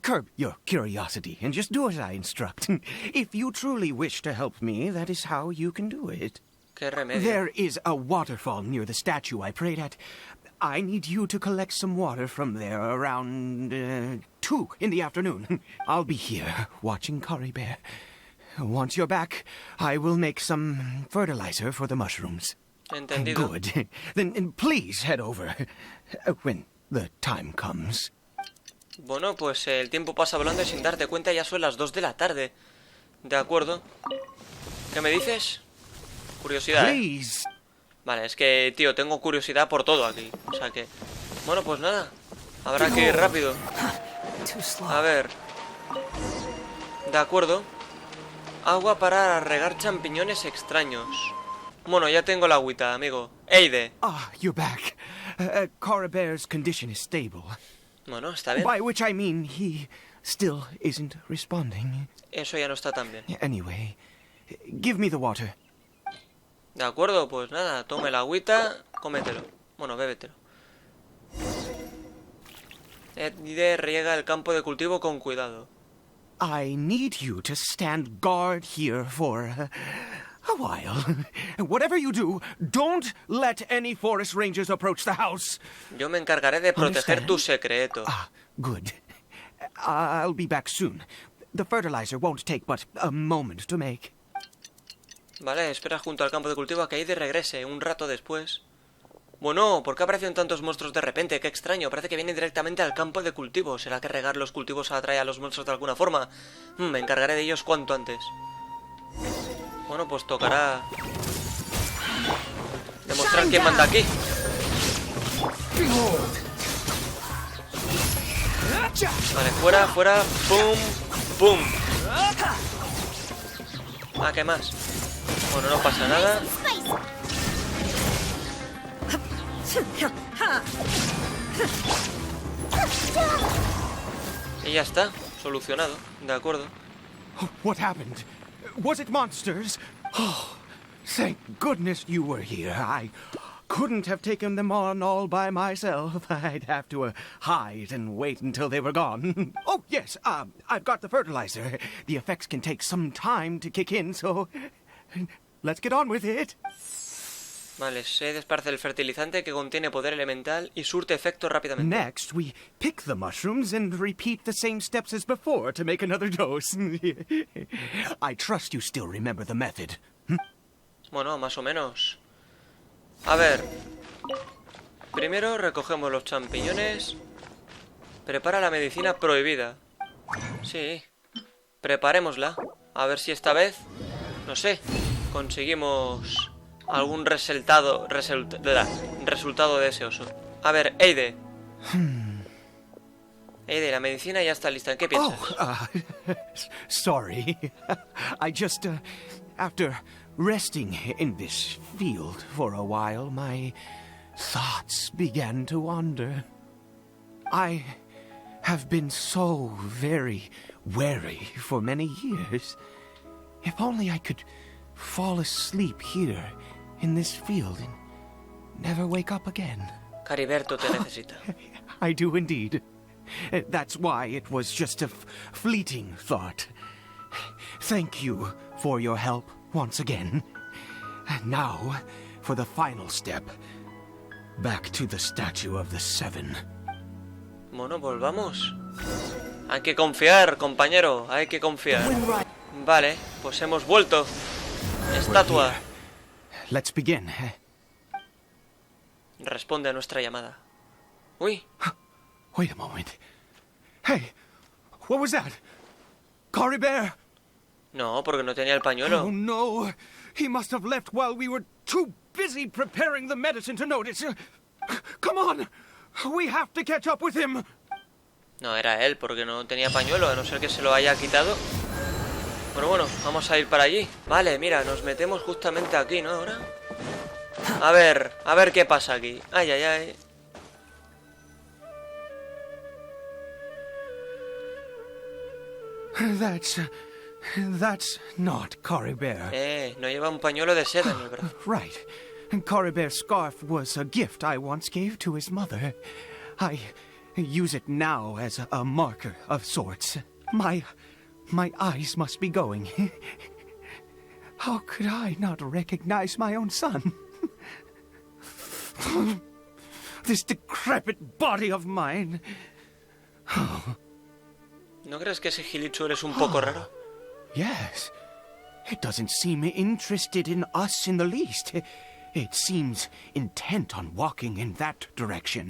Speaker 7: Curb your curiosity and just do as I instruct. If you truly wish to help me, that is how you can do it.
Speaker 1: ¿Qué remedio?
Speaker 7: There is a waterfall near the statue I prayed at. I need you to collect some water from there around 2 in the afternoon. I'll be here watching Cariberto. Once you're back, I will make some fertilizer for the mushrooms.
Speaker 1: Entendido.
Speaker 7: Good. Then please head over when the time comes.
Speaker 1: Bueno, pues el tiempo pasa volando y sin darte cuenta ya son las 2 de la tarde. ¿De acuerdo? ¿Qué me dices? Curiosidad, ¿eh?
Speaker 7: Please.
Speaker 1: Vale, es que, tío, tengo curiosidad por todo aquí. O sea que... Bueno, pues nada. Habrá que ir rápido. A ver. De acuerdo. Agua para regar champiñones extraños. Bueno, ya tengo la agüita, amigo. Eide.
Speaker 7: You're back. Cariberto's condition is stable.
Speaker 1: Bueno, está bien.
Speaker 7: By which I mean he still isn't responding.
Speaker 1: Eso ya no está tan bien.
Speaker 7: Anyway, give me the water.
Speaker 1: De acuerdo, pues nada. Tome la agüita, cómetelo. Bueno, bébetelo. Eide riega el campo de cultivo con cuidado.
Speaker 7: I need you to stand guard here for a while. Whatever you do, don't let any forest rangers approach the house.
Speaker 1: Yo me encargaré de proteger
Speaker 7: Understand?
Speaker 1: tu secreto.
Speaker 7: Good. I'll be back soon. The fertilizer won't take but a moment to make.
Speaker 1: Vale, espera junto al campo de cultivo a que Eide regrese un rato después. Bueno, ¿por qué aparecen tantos monstruos de repente? Qué extraño, parece que vienen directamente al campo de cultivo. ¿Será que regar los cultivos atrae a los monstruos de alguna forma? Me encargaré de ellos cuanto antes. Bueno, pues tocará demostrar quién manda aquí. Vale, fuera, fuera. ¡Pum! ¡Pum! Ah, ¿qué más? Bueno, no pasa nada. Y ya está, solucionado. De acuerdo.
Speaker 7: What happened? Was it monsters? Oh, thank goodness you were here. I couldn't have taken them on all by myself. I'd have to hide and wait until they were gone. Oh, yes, I've got the fertilizer. The effects can take some time to kick in, so let's get on with it.
Speaker 1: Vale, se desparce el fertilizante que contiene poder elemental y surte efecto rápidamente.
Speaker 7: Next, we pick the mushrooms and repeat the same steps as before to make another dose. I trust you still remember the method.
Speaker 1: Bueno, más o menos. A ver. Primero recogemos los champiñones. Prepara la medicina prohibida. Sí. Preparémosla. A ver si esta vez, no sé, conseguimos algún resultado deseoso. A ver, Eide. Eide, la medicina ya está lista. ¿Qué piensas?
Speaker 7: Sorry. I just, after resting in this field for a while, my thoughts began to wander. I have been so very wary for many years. If only I could fall asleep here in this field and never wake up again.
Speaker 1: Cariberto te necesita.
Speaker 7: I do indeed. That's why it was just a fleeting thought. Thank you for your help once again. And now, for the final step. Back to the statue of the Seven.
Speaker 1: Bueno, volvamos. Hay que confiar, compañero. Hay que confiar. Vale, pues hemos vuelto. Estatua.
Speaker 7: Let's begin.
Speaker 1: Responde a nuestra llamada. Uy.
Speaker 7: Wait a moment. Hey, what was that? Cariberto?
Speaker 1: No, porque no tenía el pañuelo.
Speaker 7: Oh no, he must have left while we were too busy preparing the medicine to notice. Come on, we have to catch up with him.
Speaker 1: No, era él, porque no tenía pañuelo, a no ser que se lo haya quitado. Bueno, vamos a ir para allí. Vale, mira, nos metemos justamente aquí, ¿no? Ahora. A ver qué pasa aquí. Ay, ay, ay.
Speaker 7: That's not Cariberto.
Speaker 1: No lleva un pañuelo de seda en el brazo.
Speaker 7: Right. Cariberto's scarf was a gift I once gave to his mother. I use it now as a marker of sorts. My eyes must be going. How could I not recognize my own son? This decrepit body of mine.
Speaker 1: ¿No crees que ese gilichuelo es un poco raro?
Speaker 7: Yes. It doesn't seem interested in us in the least. It seems intent on walking in that direction.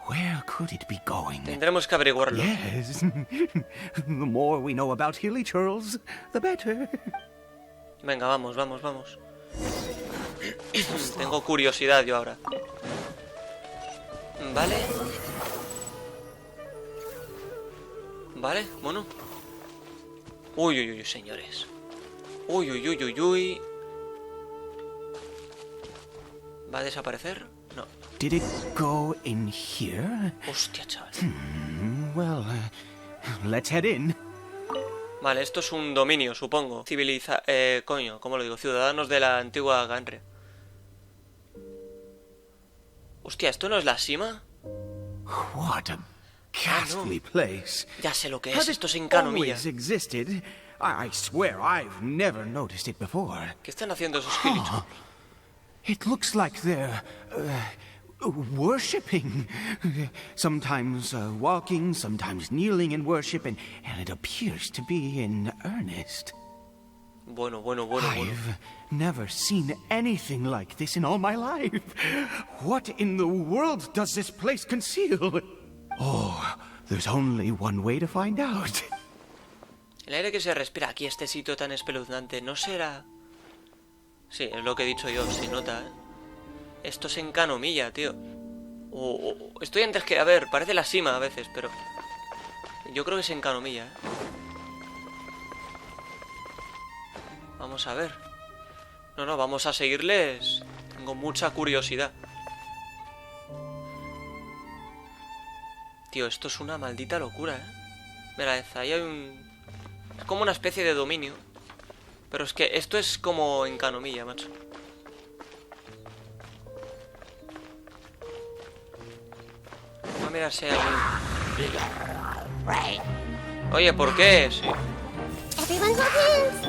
Speaker 7: Where could it be going?
Speaker 1: Tendremos que averiguarlo.
Speaker 7: Yes. The more we know about hilly churls, the better.
Speaker 1: Venga, vamos. Tengo curiosidad yo ahora. Vale, bueno. Uy, señores. Uy. ¿Va a desaparecer? No.
Speaker 7: Did it go in here?
Speaker 1: Hostia, chaval.
Speaker 7: Well, let's head in.
Speaker 1: Vale, esto es un dominio, supongo. ¿Cómo lo digo? Ciudadanos de la antigua Ganria. Hostia, ¿esto no es la cima?
Speaker 7: What a ghastly place.
Speaker 1: Ya sé lo que es, esto es encanomilla.
Speaker 7: Existed. I swear I've never noticed it before.
Speaker 1: ¿Qué están haciendo esos gilichos?
Speaker 7: It looks like they're worshipping. Sometimes walking, sometimes kneeling in worship, and it appears to be in earnest.
Speaker 1: Bueno.
Speaker 7: I've never seen anything like this in all my life. What in the world does this place conceal? Oh, there's only one way to find out.
Speaker 1: El aire que se respira aquí, este sitio tan espeluznante, ¿no será...? Sí, es lo que he dicho yo, se nota, ¿eh? Esto es encanomilla, tío. Estoy antes que... A ver, parece la cima a veces, pero... Yo creo que es encanomilla, ¿eh? Vamos a ver. No, vamos a seguirles. Tengo mucha curiosidad. Tío, esto es una maldita locura, ¿eh? Mira, ahí hay un... Es como una especie de dominio. Pero es que esto es como encanomilla, macho. Voy a mirar si hay alguien. Oye, ¿por qué? Sí.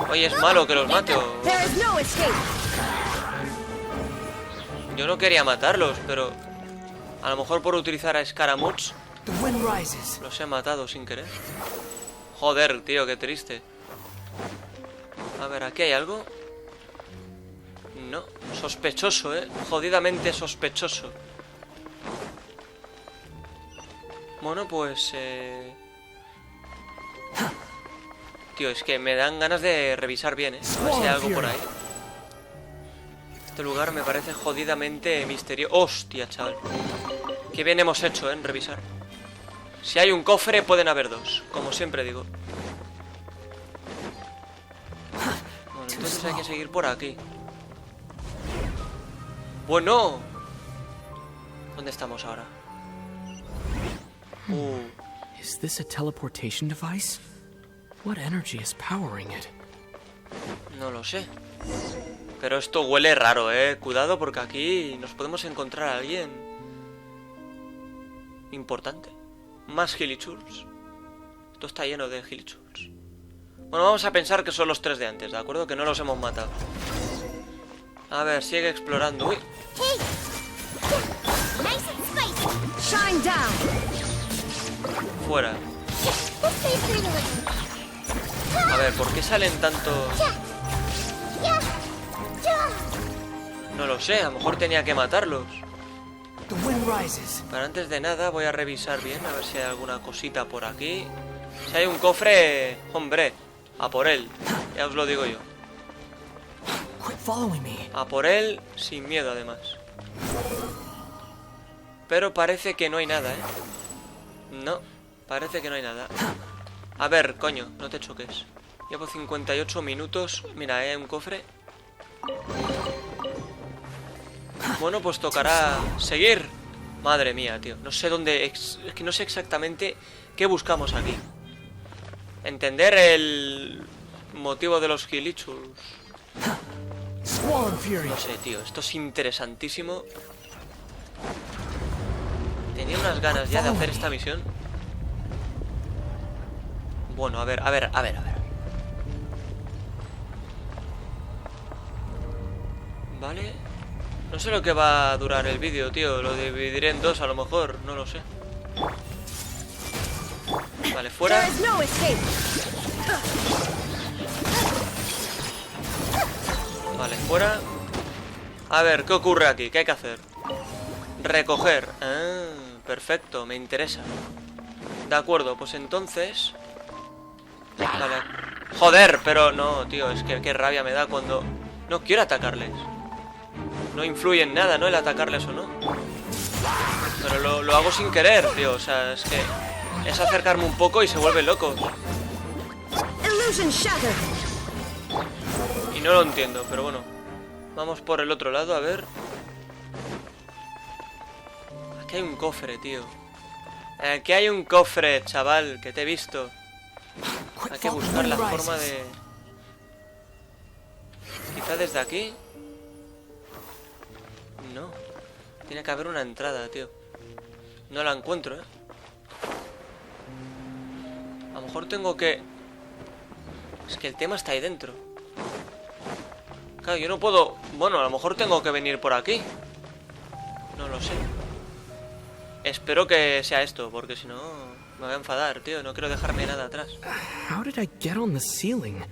Speaker 1: Oye, es malo que los mate o... Yo no quería matarlos, pero... A lo mejor por utilizar a Scaramouche los he matado sin querer. Joder, tío, qué triste. A ver, ¿aquí hay algo? No, sospechoso, jodidamente sospechoso. Bueno, pues... Tío, es que me dan ganas de revisar bien, a ver si hay algo por ahí. Este lugar me parece jodidamente misterioso. ¡Hostia, chaval! Qué bien hemos hecho, en revisar. Si hay un cofre, pueden haber dos, como siempre digo. Bueno, entonces hay que seguir por aquí. Bueno. ¿Dónde estamos ahora?
Speaker 8: Is this a teleportation device? What energy is powering it?
Speaker 1: No lo sé. Pero esto huele raro, Cuidado porque aquí nos podemos encontrar a alguien importante. Más gilichuls. Esto está lleno de gilichuls. Bueno, vamos a pensar que son los 3 de antes, ¿de acuerdo? Que no los hemos matado. A ver, sigue explorando. Uy. Fuera. A ver, ¿por qué salen tantos? No lo sé, a lo mejor tenía que matarlos. Pero antes de nada voy a revisar bien, a ver si hay alguna cosita por aquí. Si hay un cofre, hombre, a por él. Ya os lo digo yo. A por él, sin miedo además. Pero parece que no hay nada, No, parece que no hay nada. A ver, coño, no te choques. Llevo 58 minutos. Mira, hay un cofre. Bueno, pues tocará seguir. Madre mía, tío. No sé dónde... Es que no sé exactamente qué buscamos aquí. Entender el motivo de los gilichus. No sé, tío. Esto es interesantísimo. Tenía unas ganas ya de hacer esta misión. Bueno, a ver. Vale. No sé lo que va a durar el vídeo, tío. Lo dividiré en 2 a lo mejor. No lo sé. Vale, fuera. Vale, fuera. A ver, ¿qué ocurre aquí? ¿Qué hay que hacer? Recoger. Ah, perfecto, me interesa. De acuerdo, pues entonces... Vale. Joder, pero no, tío. Es que qué rabia me da cuando... No quiero atacarles. No influye en nada, ¿no? El atacarles o no. Pero lo hago sin querer, tío. O sea, es que... Es acercarme un poco y se vuelve loco. Y no lo entiendo, pero bueno. Vamos por el otro lado, a ver. Aquí hay un cofre, tío. Aquí hay un cofre, chaval, que te he visto. Hay que buscar la forma de... Quizá desde aquí. No. Tiene que haber una entrada, tío. No la encuentro, A lo mejor tengo que... Es que el tema está ahí dentro. Claro, yo no puedo... Bueno, a lo mejor tengo que venir por aquí. No lo sé. Espero que sea esto, porque si no... Me voy a enfadar, tío. No quiero dejarme nada atrás.
Speaker 8: How did I get on the ceiling?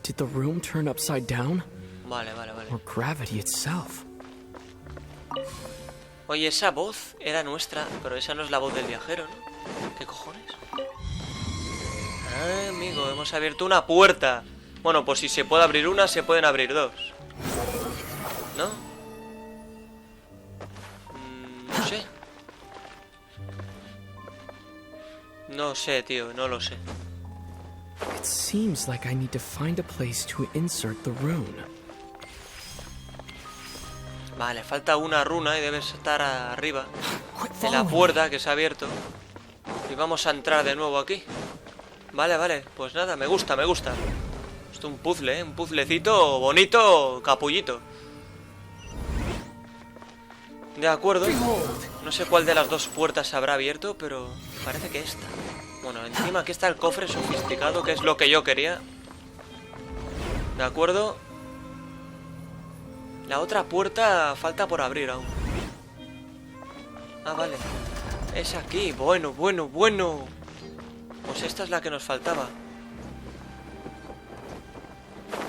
Speaker 8: Did the room turn upside down?
Speaker 1: Vale.
Speaker 8: Or gravity itself?
Speaker 1: Oye, esa voz era nuestra, pero esa no es la voz del viajero, ¿no? ¿Qué cojones? Ah, amigo, hemos abierto una puerta. Bueno, pues si se puede abrir una, se pueden abrir 2. ¿No? No sé. No sé, tío, no lo sé.
Speaker 8: It seems like I need to find a place to insert the rune.
Speaker 1: Vale, falta una runa y debe estar arriba de la puerta que se ha abierto. Y vamos a entrar de nuevo aquí. Vale, pues nada, me gusta. Esto es un puzzle, un puzzlecito bonito, capullito. De acuerdo. No sé cuál de las 2 puertas se habrá abierto, pero parece que esta. Bueno, encima aquí está el cofre sofisticado, que es lo que yo quería. De acuerdo. La otra puerta falta por abrir aún. Ah, vale. Es aquí. Bueno. Pues esta es la que nos faltaba.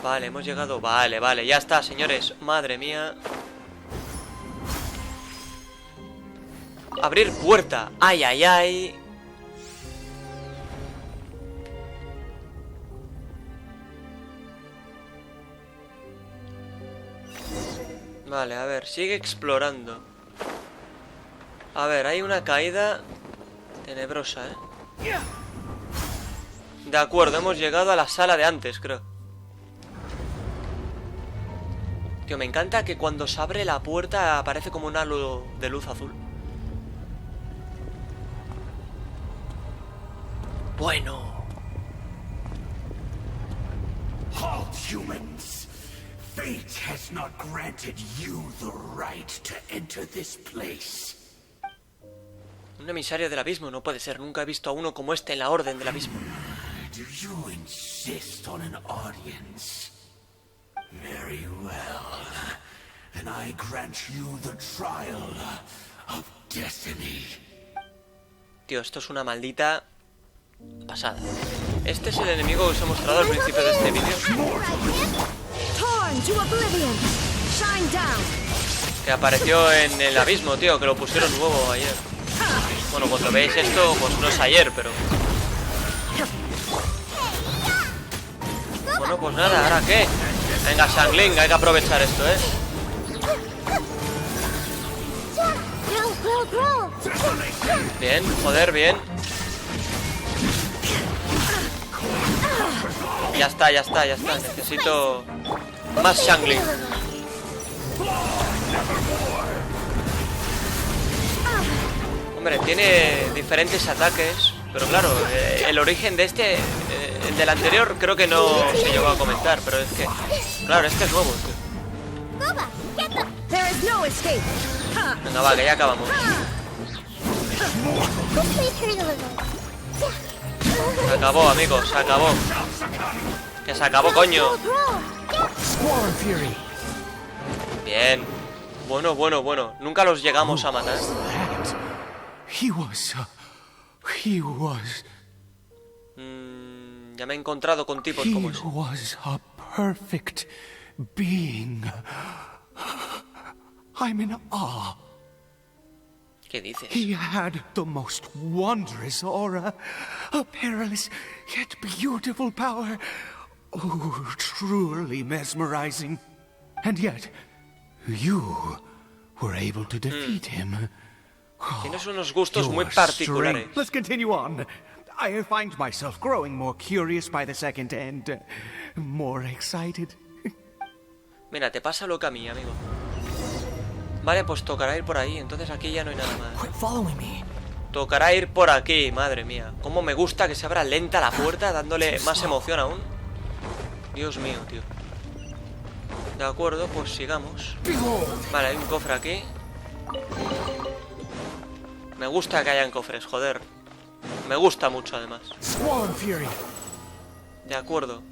Speaker 1: Vale, hemos llegado. Vale, ya está, señores. Madre mía. Abrir puerta. Ay, ay, ay. Vale, a ver, sigue explorando. A ver, hay una caída tenebrosa, ¿eh? De acuerdo, hemos llegado a la sala de antes, creo. Tío, me encanta que cuando se abre la puerta aparece como un halo de luz azul. Bueno.
Speaker 9: Halt, humans! Fate has not granted you the right to enter this place.
Speaker 1: Un emisario del abismo, no puede ser. Nunca he visto a uno como este en la orden del abismo.
Speaker 9: Do you insist on an audience? Very well. Then I grant you the trial of destiny.
Speaker 1: Tío, esto es una maldita pasada. Este es el enemigo que os he mostrado al principio de este vídeo. Que apareció en el abismo, tío, que lo pusieron nuevo ayer. Bueno, cuando veis esto, pues no es ayer, pero... Bueno, pues nada, ¿ahora qué? Venga, Sangling, hay que aprovechar esto, ¿eh? Bien, joder, bien. Ya está, ya está, ya está. Necesito más Sangling. Hombre, tiene diferentes ataques. Pero claro, el origen de este, el del anterior creo que no se llegó a comentar. Pero es que, claro, este es nuevo, tío. Venga, va, que ya acabamos. Se acabó, amigos, se acabó. Que se acabó, coño. Bien. Bueno, bueno, bueno. Nunca los llegamos a matar. Ya me he encontrado con tipos como ese.
Speaker 9: I'm in awe.
Speaker 1: ¿Qué dices?
Speaker 9: He had the most wondrous aura, a perilous yet beautiful power. Oh, truly mesmerizing. And yet, you were able to defeat him.
Speaker 1: Tienes unos gustos muy particulares.
Speaker 7: Let's continue on. I find myself growing more curious by the second and more excited.
Speaker 1: Mira, te pasa lo que a mí, amigo. Vale, pues tocará ir por ahí. Entonces aquí ya no hay nada más. Tocará ir por aquí, madre mía. Cómo me gusta que se abra lenta la puerta, dándole más emoción aún. Dios mío, tío. De acuerdo, pues sigamos. Vale, hay un cofre aquí. Me gusta que hayan cofres, joder. Me gusta mucho, además. De acuerdo.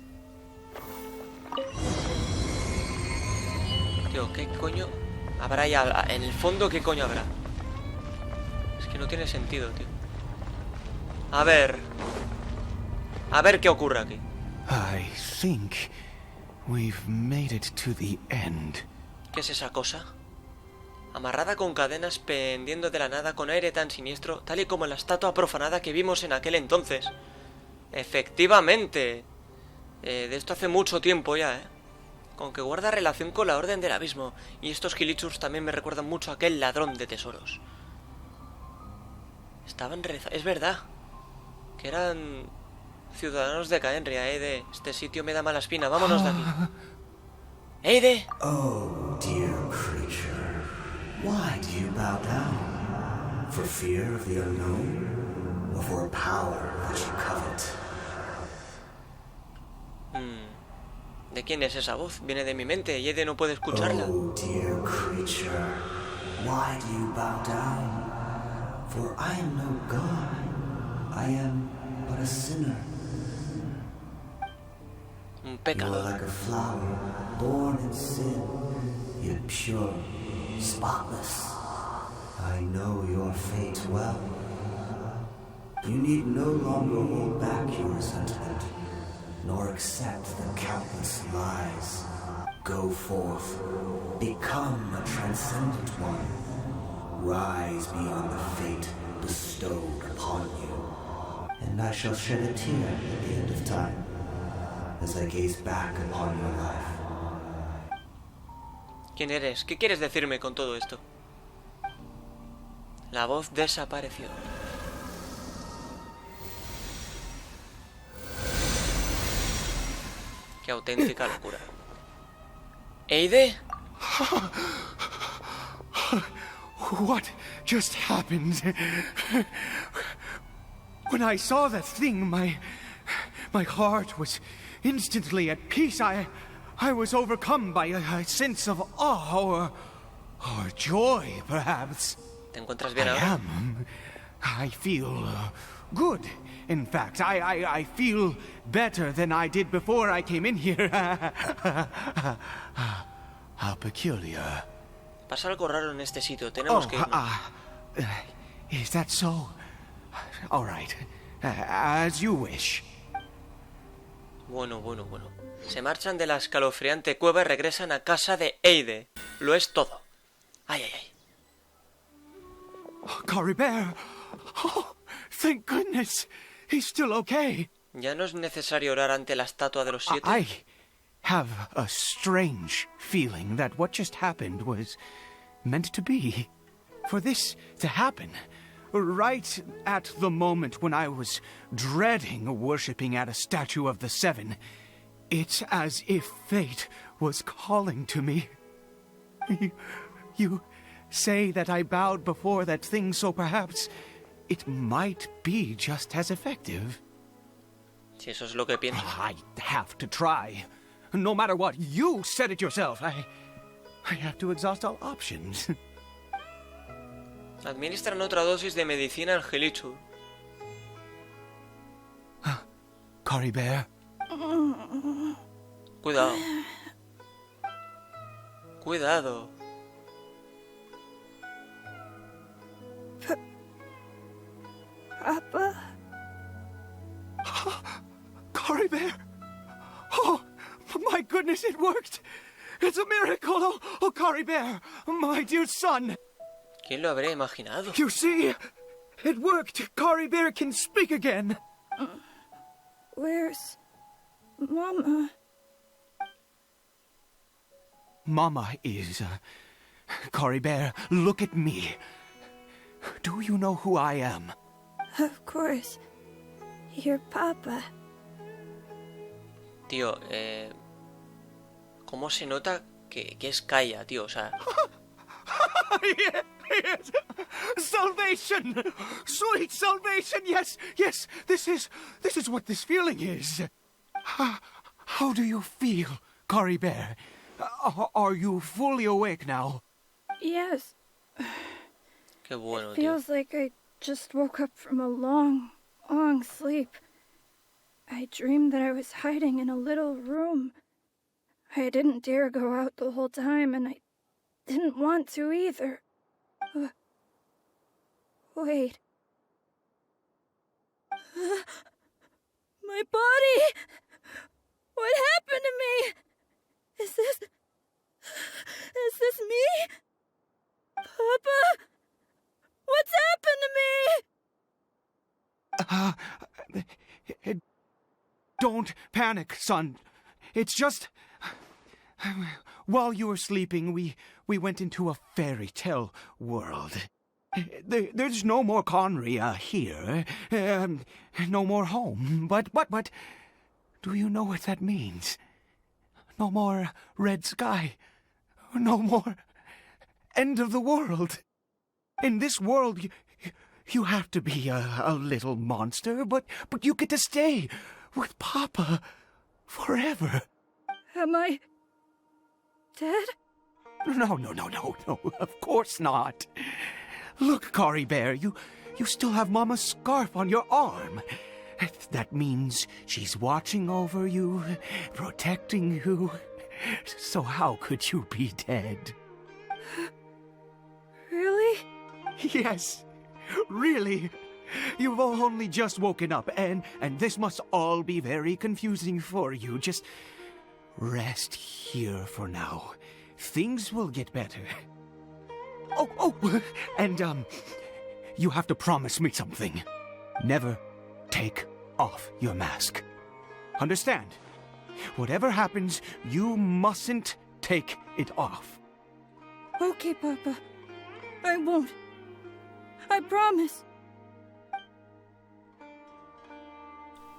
Speaker 1: Tío, ¿qué coño habrá ya? En el fondo, ¿qué coño habrá? Es que no tiene sentido, tío. A ver qué ocurre aquí.
Speaker 9: I think we've made it to the end.
Speaker 1: ¿Qué es esa cosa? Amarrada con cadenas, pendiendo de la nada, con aire tan siniestro, tal y como la estatua profanada que vimos en aquel entonces. Efectivamente. De esto hace mucho tiempo ya, Con que guarda relación con la Orden del Abismo. Y estos Kilichurs también me recuerdan mucho a aquel ladrón de tesoros. Estaban rezando... Es verdad. Que eran ciudadanos de Kaeya, Eide. Este sitio me da mala espina. Vámonos de aquí. Eide.
Speaker 9: Oh, dear creature. Why do you bow down? For fear of the unknown? Or for a power that you covet?
Speaker 1: ¿De quién es esa voz? Viene de mi mente y Eide no puede escucharla.
Speaker 9: Oh, dear creature. Why do you bow down? For I am no god. I am but a sinner.
Speaker 1: Un
Speaker 9: You are
Speaker 1: pecador.
Speaker 9: like a flower, born in sin, yet pure, spotless. I know your fate well. You need no longer hold back your resentment, nor accept the countless lies. Go forth, become a transcendent one. rise beyond the fate bestowed upon you, and I shall shed a tear at the end of time as I gaze back upon your life.
Speaker 1: ¿Quién eres? ¿Qué quieres decirme con todo esto? La voz desapareció. Qué auténtica locura. ¿Eide?
Speaker 7: What just happened? When I saw that thing, my heart was instantly at peace. I was overcome by a sense of awe or joy, perhaps.
Speaker 1: ¿Te encuentras bien ahora?
Speaker 7: I feel good. In fact, I feel better than I did before I came in here. How peculiar.
Speaker 1: Pasa algo raro en este sitio. Tenemos que irnos.
Speaker 7: Is that so? All right. As you wish.
Speaker 1: Bueno. Se marchan de la escalofriante cueva y regresan a casa de Eide. Lo es todo. Ay.
Speaker 7: Cariberto. Oh, thank goodness. He's still okay.
Speaker 1: Ya no es necesario orar ante la estatua de los 7.
Speaker 7: I have a strange feeling that what just happened was meant to be. For this to happen, right at the moment when I was dreading worshipping at a statue of the 7, it's as if fate was calling to me. You say that I bowed before that thing, so perhaps it might be just as effective.
Speaker 1: Si eso es lo que pienso.
Speaker 7: I have to try. No matter what, you said it yourself. I have to exhaust all options.
Speaker 1: Administran otra dosis de medicina al Gelichu.
Speaker 7: Cariberto.
Speaker 1: Cuidado.
Speaker 10: Papa?
Speaker 7: Cariberto! Oh, my goodness, it worked! It's a miracle! Oh, Cariberto, my dear son!
Speaker 1: ¿Quién lo habría imaginado?
Speaker 7: You see, it worked! Cariberto can speak again!
Speaker 10: Where's Mama?
Speaker 7: Mama is... Cariberto, look at me. Do you know who I am?
Speaker 10: Of course. Your Papa.
Speaker 1: Tío, ¿cómo se nota que es Kaeya, tío? O sea...
Speaker 7: Yes! Salvation! Sweet salvation! Yes! This is what this feeling is. How do you feel, Cariberto? Are you fully awake now?
Speaker 10: Yes.
Speaker 1: Qué bueno,
Speaker 10: it
Speaker 1: tío.
Speaker 10: feels like I just woke up from a long sleep. I dreamed that I was hiding in a little room. I didn't dare go out the whole time, and I didn't want to either. Wait. My body! What happened to me? Is this me? Papa? What's happened to me?
Speaker 7: Don't panic, son. It's just... While you were sleeping, we went into a fairy tale world. There's no more Conria here. No more home. But... Do you know what that means? No more red sky. No more end of the world. In this world, you have to be a little monster, but you get to stay with Papa forever.
Speaker 10: Am I dead?
Speaker 7: No, of course not. Look, Cariberto, you still have Mama's scarf on your arm. That means she's watching over you, protecting you. So how could you be dead?
Speaker 10: Really?
Speaker 7: Yes, really. You've only just woken up, and this must all be very confusing for you. Just rest here for now. Things will get better. And, you have to promise me something. Never take off your mask. Understand? Whatever happens, you mustn't take it off.
Speaker 10: Okay, Papa. I won't. I promise.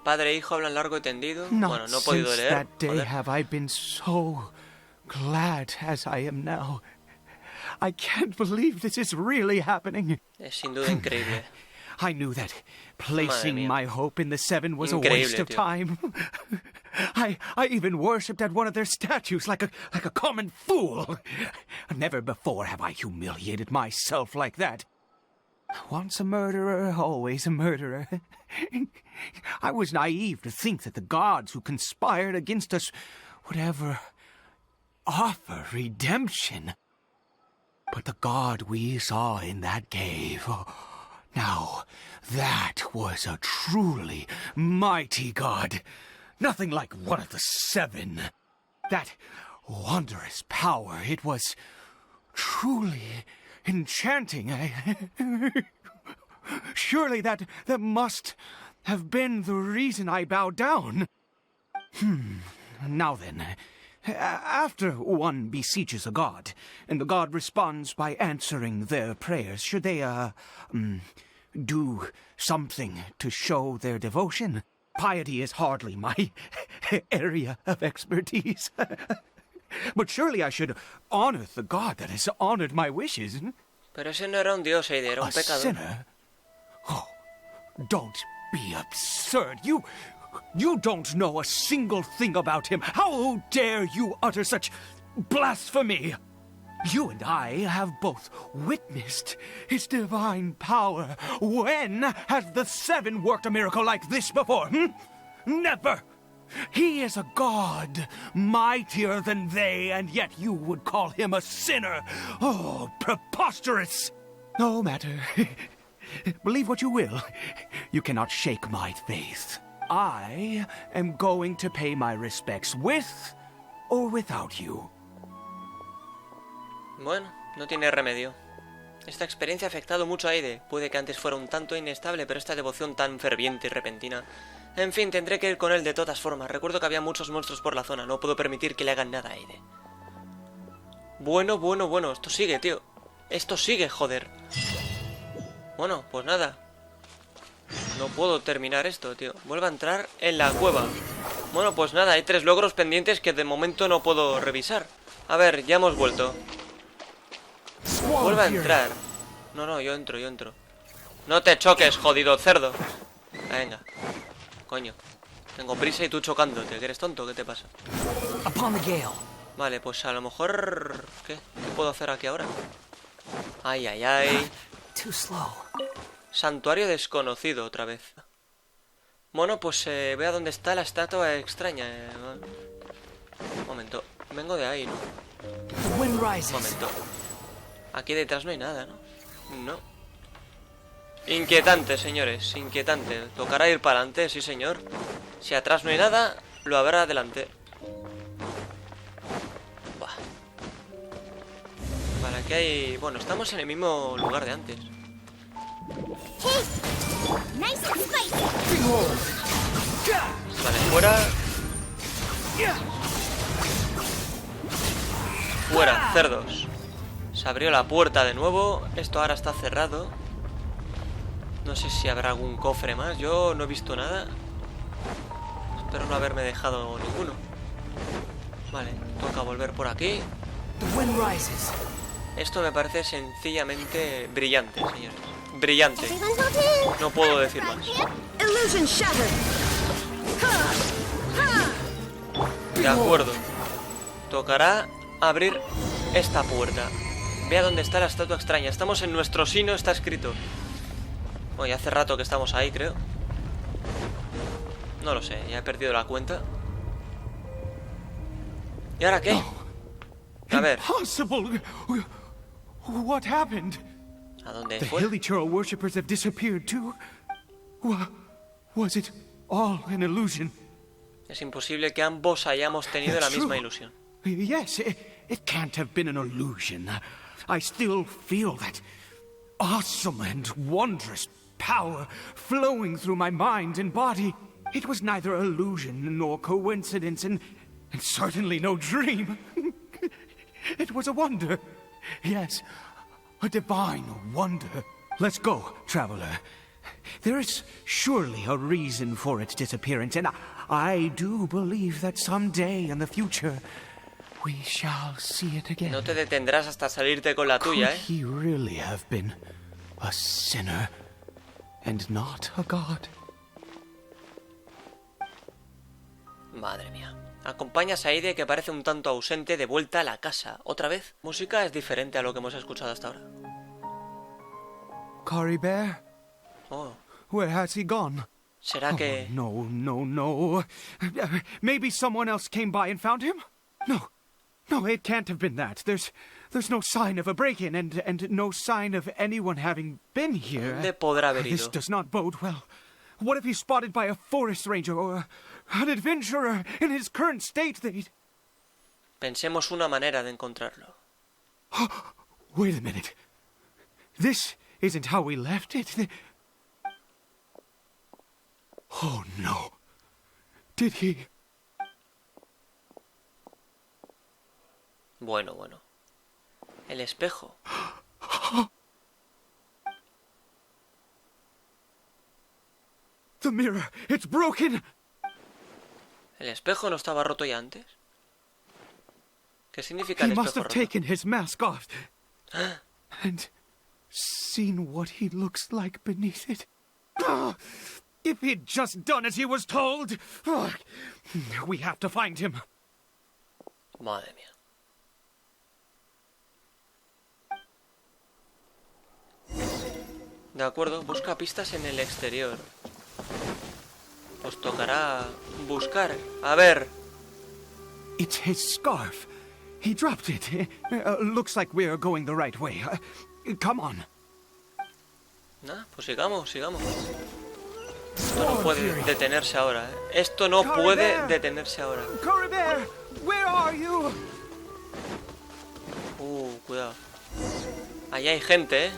Speaker 1: Padre e hijo hablan largo y tendido.
Speaker 7: Not
Speaker 1: Bueno, no he podido
Speaker 7: since
Speaker 1: leer.
Speaker 7: that day
Speaker 1: Joder.
Speaker 7: have I been so glad as I am now. I can't believe this is really happening.
Speaker 1: Es sin duda increíble.
Speaker 7: I knew that placing my hope in the Seven was a
Speaker 1: Increíble,
Speaker 7: waste of
Speaker 1: tío.
Speaker 7: time. I even worshipped at one of their statues like a common fool. Never before have I humiliated myself like that. Once a murderer, always a murderer. I was naive to think that the gods who conspired against us would ever offer redemption. But the god we saw in that cave, now that was a truly mighty god. Nothing like one of the Seven. That wondrous power, it was truly enchanting. Surely that must have been the reason I bowed down. Now then, after one beseeches a god, and the god responds by answering their prayers, should they, do something to show their devotion? Piety is hardly my area of expertise. But surely I should honor the god that has honored my wishes.
Speaker 1: Pero ese no era un dios, Eide, era un
Speaker 7: A
Speaker 1: pecador.
Speaker 7: sinner? Oh, don't be absurd. You don't know a single thing about him. How dare you utter such blasphemy? You and I have both witnessed his divine power. When has the Seven worked a miracle like this before? Never! He is a god, mightier than they, and yet you would call him a sinner. Oh, preposterous! No matter. Believe what you will. You cannot shake my faith. I am going to pay my respects with or without you.
Speaker 1: Bueno, no tiene remedio. Esta experiencia ha afectado mucho a Eide. Puede que antes fuera un tanto inestable, pero esta devoción tan ferviente y repentina... En fin, tendré que ir con él de todas formas. Recuerdo que había muchos monstruos por la zona. No puedo permitir que le hagan nada a Eide. Bueno. Esto sigue, tío. Esto sigue, joder. Bueno, pues nada. No puedo terminar esto, tío. Vuelvo a entrar en la cueva. Bueno, pues nada. Hay 3 logros pendientes que de momento no puedo revisar. A ver, ya hemos vuelto. Vuelve a entrar. No, yo entro. No te choques, jodido cerdo. Venga. Coño. Tengo prisa y tú chocándote. ¿Que eres tonto? ¿Qué te pasa? Vale, pues a lo mejor... ¿Qué puedo hacer aquí ahora? Ay. Santuario desconocido otra vez. Bueno, pues vea dónde está la estatua extraña. Un momento. Vengo de ahí, ¿no? Un momento. Aquí detrás no hay nada, ¿no? No. Inquietante, señores, inquietante. Tocará ir para adelante, sí señor. Si atrás no hay nada, lo habrá adelante. Bah. Vale, aquí hay... Bueno, estamos en el mismo lugar de antes. Vale, fuera. Fuera, cerdos. Se abrió la puerta de nuevo. Esto ahora está cerrado. No sé si habrá algún cofre más. Yo no he visto nada. Espero no haberme dejado ninguno. Vale, toca volver por aquí. Esto me parece sencillamente brillante, señores. Brillante. No puedo decir más. De acuerdo. Tocará abrir esta puerta. Vea dónde está la estatua extraña. Estamos en nuestro sino, está escrito. Bueno, ya hace rato que estamos ahí, creo. No lo sé, ya he perdido la cuenta. ¿Y ahora qué? A ver.
Speaker 7: What happened?
Speaker 1: ¿A dónde
Speaker 7: The
Speaker 1: fue?
Speaker 7: Hilichurl worshippers have disappeared too. Was it all an illusion?
Speaker 1: Es imposible que ambos hayamos tenido la misma ilusión.
Speaker 7: Yes, it can't have been an illusion. I still feel that awesome and wondrous power flowing through my mind and body. It was neither illusion nor coincidence, and certainly no dream. It was a wonder. Yes, a divine wonder. Let's go, traveler. There is surely a reason for its disappearance, and I do believe that someday in the future we shall see it again.
Speaker 1: No te detendrás hasta salirte con la tuya,
Speaker 7: Could he really have been a sinner and not a god?
Speaker 1: Madre mía. Acompañas a Aide, que parece un tanto ausente, de vuelta a la casa. ¿Otra vez? Música es diferente a lo que hemos escuchado hasta ahora.
Speaker 7: Cariberto?
Speaker 1: Oh.
Speaker 7: Where has he gone?
Speaker 1: ¿Será que...?
Speaker 7: No. Maybe someone else came by and found him? No, it can't have been that. There's no sign of a break-in and no sign of anyone having been here.
Speaker 1: ¿Dónde podrá haber
Speaker 7: This
Speaker 1: ido?
Speaker 7: does not bode well. What if he's spotted by a forest ranger or an adventurer in his current state?
Speaker 1: Pensemos una manera de encontrarlo.
Speaker 7: Wait a minute. This isn't how we left it. Oh, no. Did he...
Speaker 1: Bueno. El espejo.
Speaker 7: The mirror, it's broken.
Speaker 1: ¿El espejo no estaba roto ya antes? ¿Qué significa el
Speaker 7: He must
Speaker 1: espejo
Speaker 7: have
Speaker 1: roto?
Speaker 7: taken his mask off and seen what he looks like beneath it. If he'd just done as he was told. We have to find him.
Speaker 1: Madre mía. De acuerdo, busca pistas en el exterior. Os tocará buscar. A ver.
Speaker 7: It's his scarf. He dropped it. Looks like we're going the right way. Come on.
Speaker 1: Nah, pues sigamos. Esto no puede detenerse ahora, ¿eh? Esto no puede detenerse ahora.
Speaker 7: Cariberto, where are you?
Speaker 1: Cuidado. Allá hay gente, ¿eh?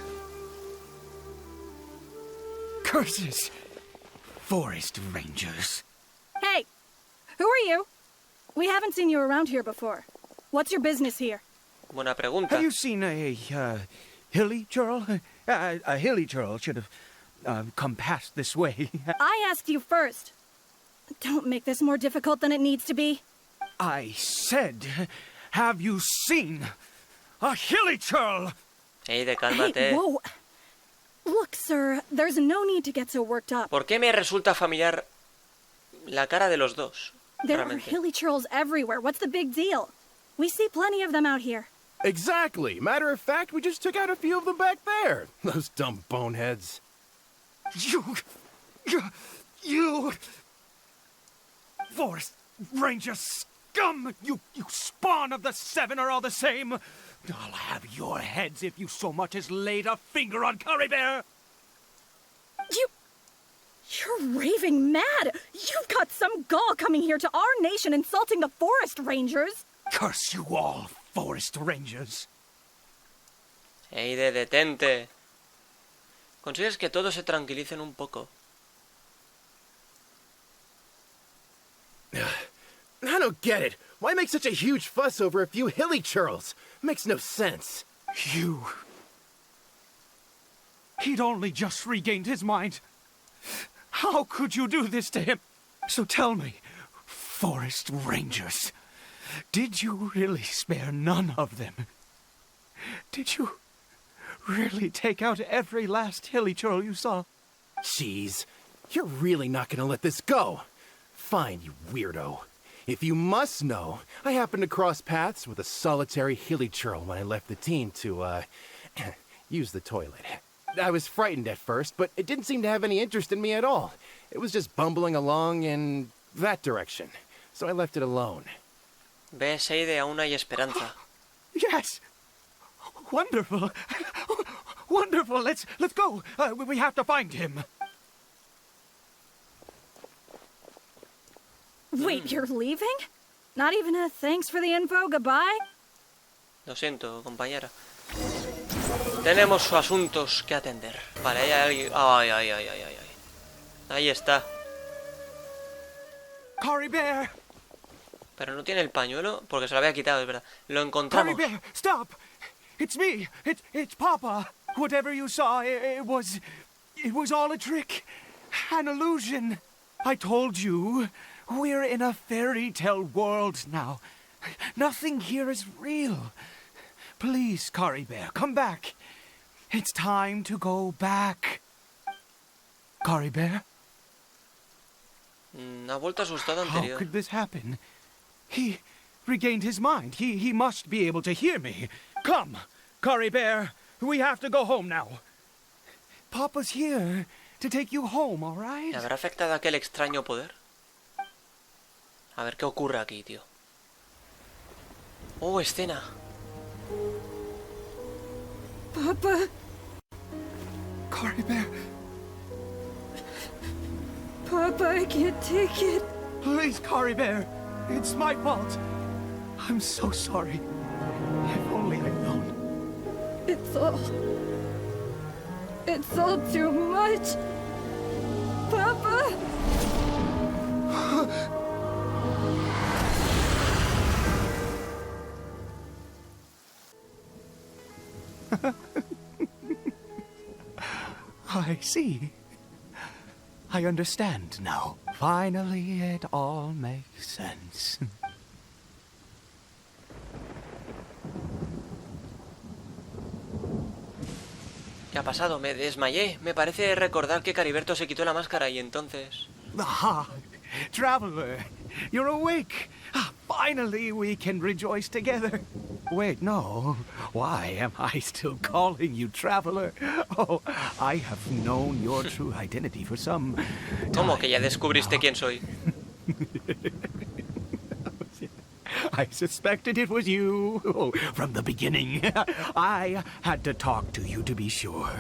Speaker 7: Curses. Forest rangers.
Speaker 10: Hey, who are you? We haven't seen you around here before. What's your business here?
Speaker 1: Buena pregunta.
Speaker 7: Have you seen a hilly churl? A hilly churl should have come past this way.
Speaker 10: I asked you first. Don't make this more difficult than it needs to be.
Speaker 7: I said, have you seen a hilly churl?
Speaker 1: Aide, cálmate.
Speaker 10: Hey, whoa. Look, sir, there's no need to get so worked up.
Speaker 1: ¿Por qué me resulta familiar la cara de los dos?
Speaker 10: There are
Speaker 1: Realmente.
Speaker 10: hilly churls everywhere. What's the big deal? We see plenty of them out here.
Speaker 2: Exactly. Matter of fact, we just took out a few of them back there. Those dumb boneheads.
Speaker 7: You... Forest Ranger scum! You spawn of the Seven are all the same! I'll have your heads if you so much as laid a finger on Cariberto!
Speaker 10: You're raving mad! You've got some gall coming here to our nation insulting the forest rangers!
Speaker 7: Curse you all, Forest Rangers!
Speaker 1: Aide, detente. Consigues que todos se tranquilicen un poco.
Speaker 2: I don't get it. Why make such a huge fuss over a few hilly churls? Makes no sense.
Speaker 7: He'd only just regained his mind. How could you do this to him? So tell me, Forest Rangers, did you really spare none of them? Did you really take out every last hilly churl you saw?
Speaker 2: Jeez, you're really not gonna let this go. Fine, you weirdo. If you must know, I happened to cross paths with a solitary hilly churl when I left the team to, use the toilet. I was frightened at first, but it didn't seem to have any interest in me at all. It was just bumbling along in that direction, so I left it alone.
Speaker 1: Ves, Aide, aún hay esperanza.
Speaker 7: Yes! Wonderful! Wonderful! Let's go! We have to find him!
Speaker 10: Wait, you're leaving? Not even a thanks for the info, goodbye?
Speaker 1: Lo siento, compañera. Tenemos asuntos que atender. Vale, ahí hay alguien. Ay, ay, ay, ay, ay. Ahí está.
Speaker 7: Cariberto!
Speaker 1: Pero no tiene el pañuelo porque se lo había quitado, es verdad. Lo encontramos.
Speaker 7: Cariberto, stop! It's me. It's Papa. Whatever you saw, it was all a trick, an illusion. I told you, we're in a fairy tale world now. Nothing here is real. Please, Cariberto, come back. It's time to go back. Cariberto?
Speaker 1: Ha vuelto asustado
Speaker 7: How
Speaker 1: anterior.
Speaker 7: could this happen? He regained his mind. He must be able to hear me. Come, Cariberto, we have to go home now. Papa's here to take you home, all right?
Speaker 1: ¿Le habrá afectado aquel extraño poder? A ver qué ocurre aquí, tío. Oh, escena.
Speaker 10: Papa.
Speaker 7: Cariberto,
Speaker 10: Papa, I can't take it.
Speaker 7: please, Cariberto. It's my fault. I'm so sorry. If only I'd known.
Speaker 10: It's all too much. Papa.
Speaker 7: I see. I understand now. Finally, it all makes sense.
Speaker 1: ¿Qué ha pasado? Me desmayé. Me parece recordar que Cariberto se quitó la máscara y entonces...
Speaker 7: Ah, traveler, you're awake. Finally, we can rejoice together. Wait, no. Why am I still calling you traveler? Oh, I have known your true identity for some
Speaker 1: ¿Cómo
Speaker 7: time
Speaker 1: que ya descubriste quién soy?
Speaker 7: I suspected it was you. Oh, from the beginning. I had to talk to you to be sure.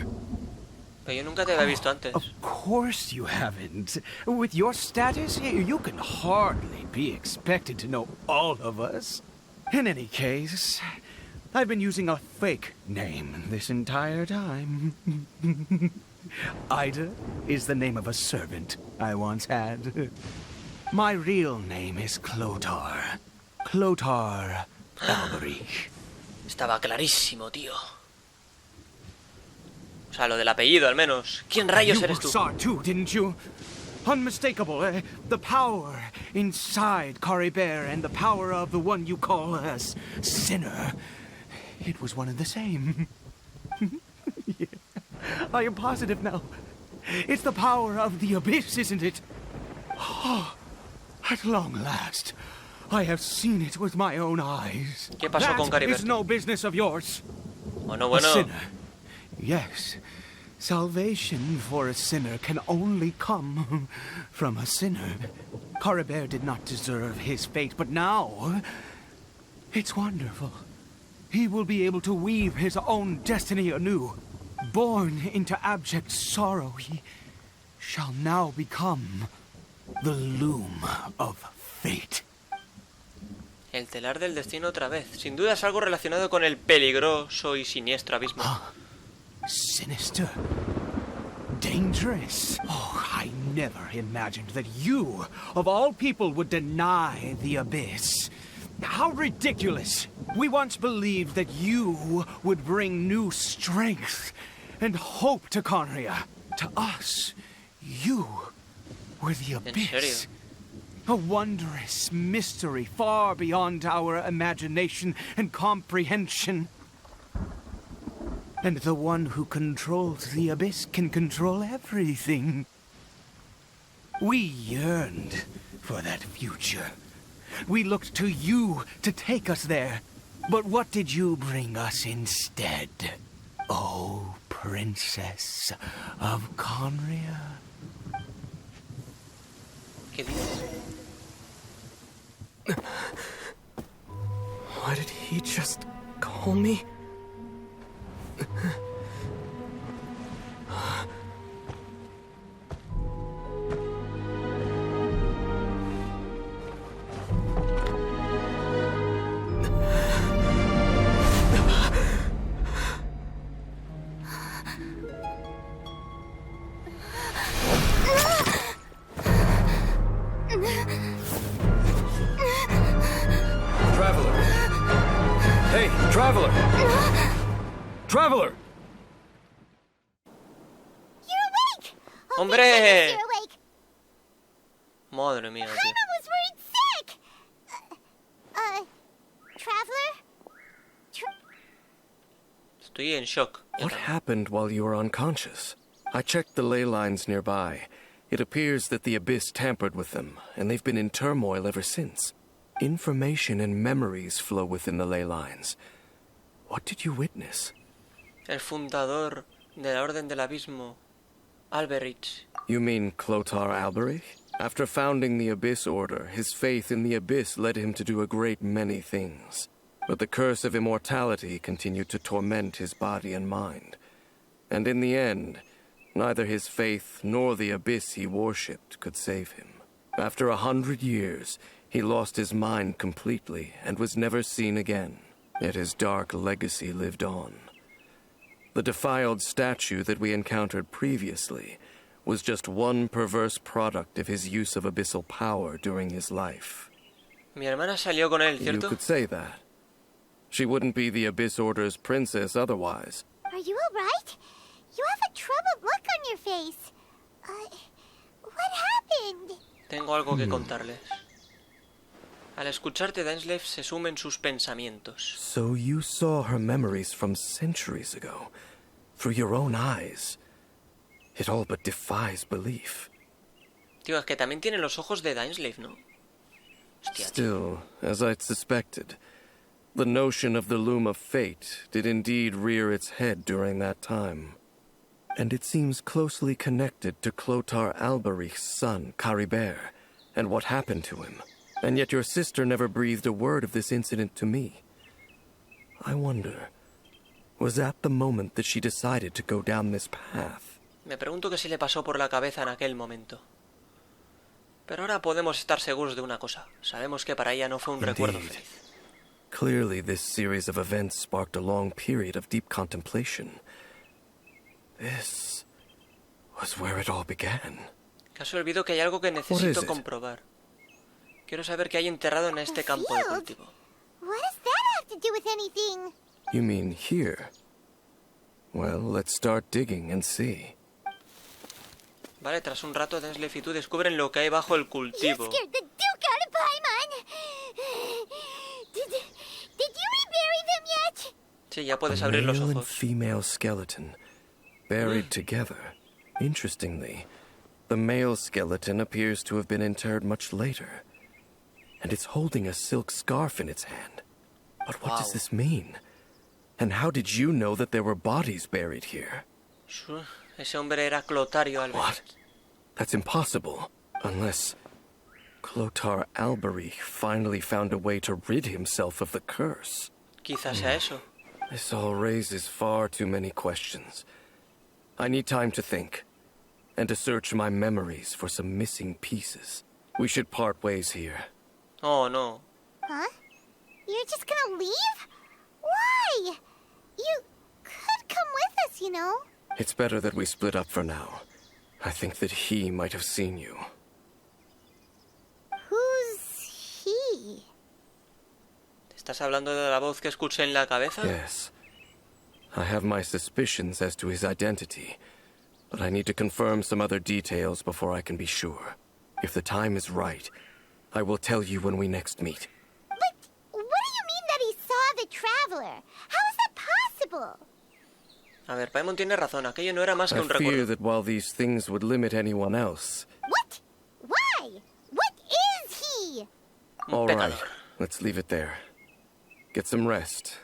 Speaker 1: Pero yo nunca te había visto antes.
Speaker 7: Of course you haven't. With your status, you can hardly be expected to know all of us. In any case, I've been using a fake name this entire time. Ida is the name of a servant I once had. My real name is Clotar. Clotar Alberich.
Speaker 1: Estaba clarísimo, tío. O sea, lo del apellido, al menos. ¿Quién rayos eres tú?
Speaker 7: You saw it too, didn't you? Unmistakable. The power inside Cariberto and the power of the one you call a sinner. It was one and the same. Yeah. I am positive now. It's the power of the abyss, isn't it? Oh, at long last, I have seen it with my own eyes.
Speaker 1: ¿Qué pasó con
Speaker 7: That is
Speaker 1: Cariberto?
Speaker 7: no business of yours.
Speaker 1: Bueno,
Speaker 7: A
Speaker 1: bueno.
Speaker 7: sinner. Yes. Salvation for a sinner can only come from a sinner. Cariberto did not deserve his fate, but now it's wonderful. He will be able to weave his own destiny anew. Born into abject sorrow, he shall now become the loom of fate.
Speaker 1: El telar del destino otra vez. Sin duda es algo relacionado con el peligroso y siniestro abismo.
Speaker 7: Sinister. Dangerous. Oh, I never imagined that you, of all people, would deny the abyss. How ridiculous. We once believed that you would bring new strength and hope to Conria. To us, you were the
Speaker 1: ¿En
Speaker 7: abyss.
Speaker 1: serio?
Speaker 7: A wondrous mystery far beyond our imagination and comprehension. And the one who controls the abyss can control everything. We yearned for that future. We looked to you to take us there. But what did you bring us instead? Oh, Princess of Conria.
Speaker 1: ¿Qué dices?
Speaker 8: Why did he just call me?
Speaker 6: Hey, traveler! Traveler!
Speaker 3: You're awake! Oh,
Speaker 1: ¡Hombre!
Speaker 3: thank goodness you're awake.
Speaker 1: Madre mía, tío.
Speaker 3: Paimon was worried sick! Traveler?
Speaker 1: Estoy en shock.
Speaker 6: What happened while you were unconscious? I checked the ley lines nearby. It appears that the Abyss tampered with them, and they've been in turmoil ever since. Information and memories flow within the ley lines. What did you witness?
Speaker 1: El fundador de la Orden del Abismo, Alberich.
Speaker 6: You mean Clothar Alberich? After founding the Abyss Order, his faith in the Abyss led him to do a great many things. But the curse of immortality continued to torment his body and mind. And in the end, neither his faith nor the Abyss he worshipped could save him. After 100 years, he lost his mind completely and was never seen again. Yet his dark legacy lived on. The defiled statue that we encountered previously was just one perverse product of his use of abyssal power during his life.
Speaker 1: Mi hermana salió con él,
Speaker 6: You
Speaker 1: ¿cierto?
Speaker 6: could say that. She wouldn't be the Abyss Order's princess otherwise.
Speaker 3: Are you alright? You have a troubled look on your face. What happened?
Speaker 1: Tengo algo que contarles. Al escucharte, Dainsleif se sume en sus pensamientos.
Speaker 6: So you saw her memories from centuries ago, through your own eyes. It all but defies belief.
Speaker 1: Tío, es que también tiene los ojos de Dainsleif, ¿no? Hostia, tío.
Speaker 6: Still, as I'd suspected, the notion of the loom of fate did indeed rear its head during that time. And it seems closely connected to Clothar Alberich's son, Cariberto, and what happened to him. And yet your sister never breathed a word of this incident to me. I wonder, was that the moment that she decided to go down this path?
Speaker 1: Me pregunto qué se le pasó por la cabeza en aquel momento. Pero ahora podemos estar seguros de una cosa. Sabemos que para ella no fue un recuerdo
Speaker 6: Indeed.
Speaker 1: feliz.
Speaker 6: Clearly, this series of events sparked a long period of deep contemplation. This was where it all began.
Speaker 1: Casi olvido que hay algo que necesito comprobar. Quiero saber qué hay enterrado en este campo de cultivo.
Speaker 3: What does that have to do with anything?
Speaker 6: You mean here? Well, let's start digging and see.
Speaker 1: Vale, tras un rato, Dainsleif y tú descubren lo que hay bajo el
Speaker 3: You
Speaker 1: cultivo.
Speaker 3: scared the Duke out of Paimon! Did you rebury them yet?
Speaker 1: Sí, ya puedes abrir los
Speaker 6: Male and
Speaker 1: ojos.
Speaker 6: female skeleton, buried together. Interestingly, the male skeleton appears to have been interred much later. And it's holding a silk scarf in its hand. But what does this mean? And how did you know that there were bodies buried here?
Speaker 1: Ese hombre era Clotario Alberich.
Speaker 6: What? That's impossible. Unless Clothar Alberich finally found a way to rid himself of the curse.
Speaker 1: Quizás sea eso.
Speaker 6: This all raises far too many questions. I need time to think, and to search my memories for some missing pieces. We should part ways here.
Speaker 1: Oh, no.
Speaker 3: Huh? You're just gonna leave? Why? You could come with us, you know.
Speaker 6: It's better that we split up for now. I think that he might have seen you.
Speaker 3: Who's he?
Speaker 1: ¿Estás hablando de la voz que escuché en la cabeza?
Speaker 6: Yes. I have my suspicions as to his identity, but I need to confirm some other details before I can be sure. If the time is right, I will tell you when we next meet.
Speaker 3: But what do you mean that he saw the traveler? How is that possible?
Speaker 1: A ver, Paimon tiene razón. Aquello no era más que
Speaker 6: I
Speaker 1: un
Speaker 6: fear
Speaker 1: recuerdo.
Speaker 6: that while these things would limit anyone else...
Speaker 3: What? Why? What is he?
Speaker 6: All
Speaker 1: pecador.
Speaker 6: right, let's leave it there. Get some rest.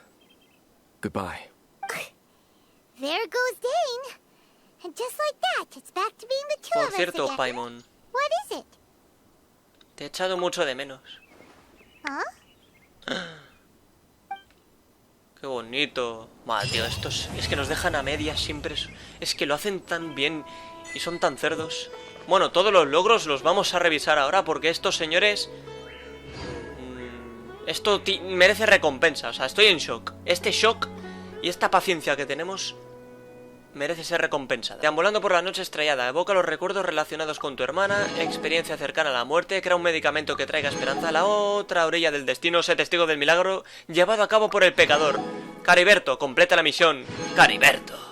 Speaker 6: Goodbye.
Speaker 3: There goes Dane. And just like that, it's back to being the two
Speaker 1: Por
Speaker 3: of us
Speaker 1: cierto,
Speaker 3: again.
Speaker 1: Paimon,
Speaker 3: What is it?
Speaker 1: te he echado mucho de menos.
Speaker 3: Huh?
Speaker 1: Qué bonito. Madre, tío, estos es que nos dejan a medias siempre. Es que lo hacen tan bien y son tan cerdos. Bueno, todos los logros los vamos a revisar ahora porque estos señores... esto merece recompensa. O sea, estoy en shock. Este shock y esta paciencia que tenemos merece ser recompensada. Deambulando por la noche estrellada, evoca los recuerdos relacionados con tu hermana, experiencia cercana a la muerte, crea un medicamento que traiga esperanza a la otra orilla del destino, sé testigo del milagro llevado a cabo por el pecador. Cariberto, completa la misión. Cariberto.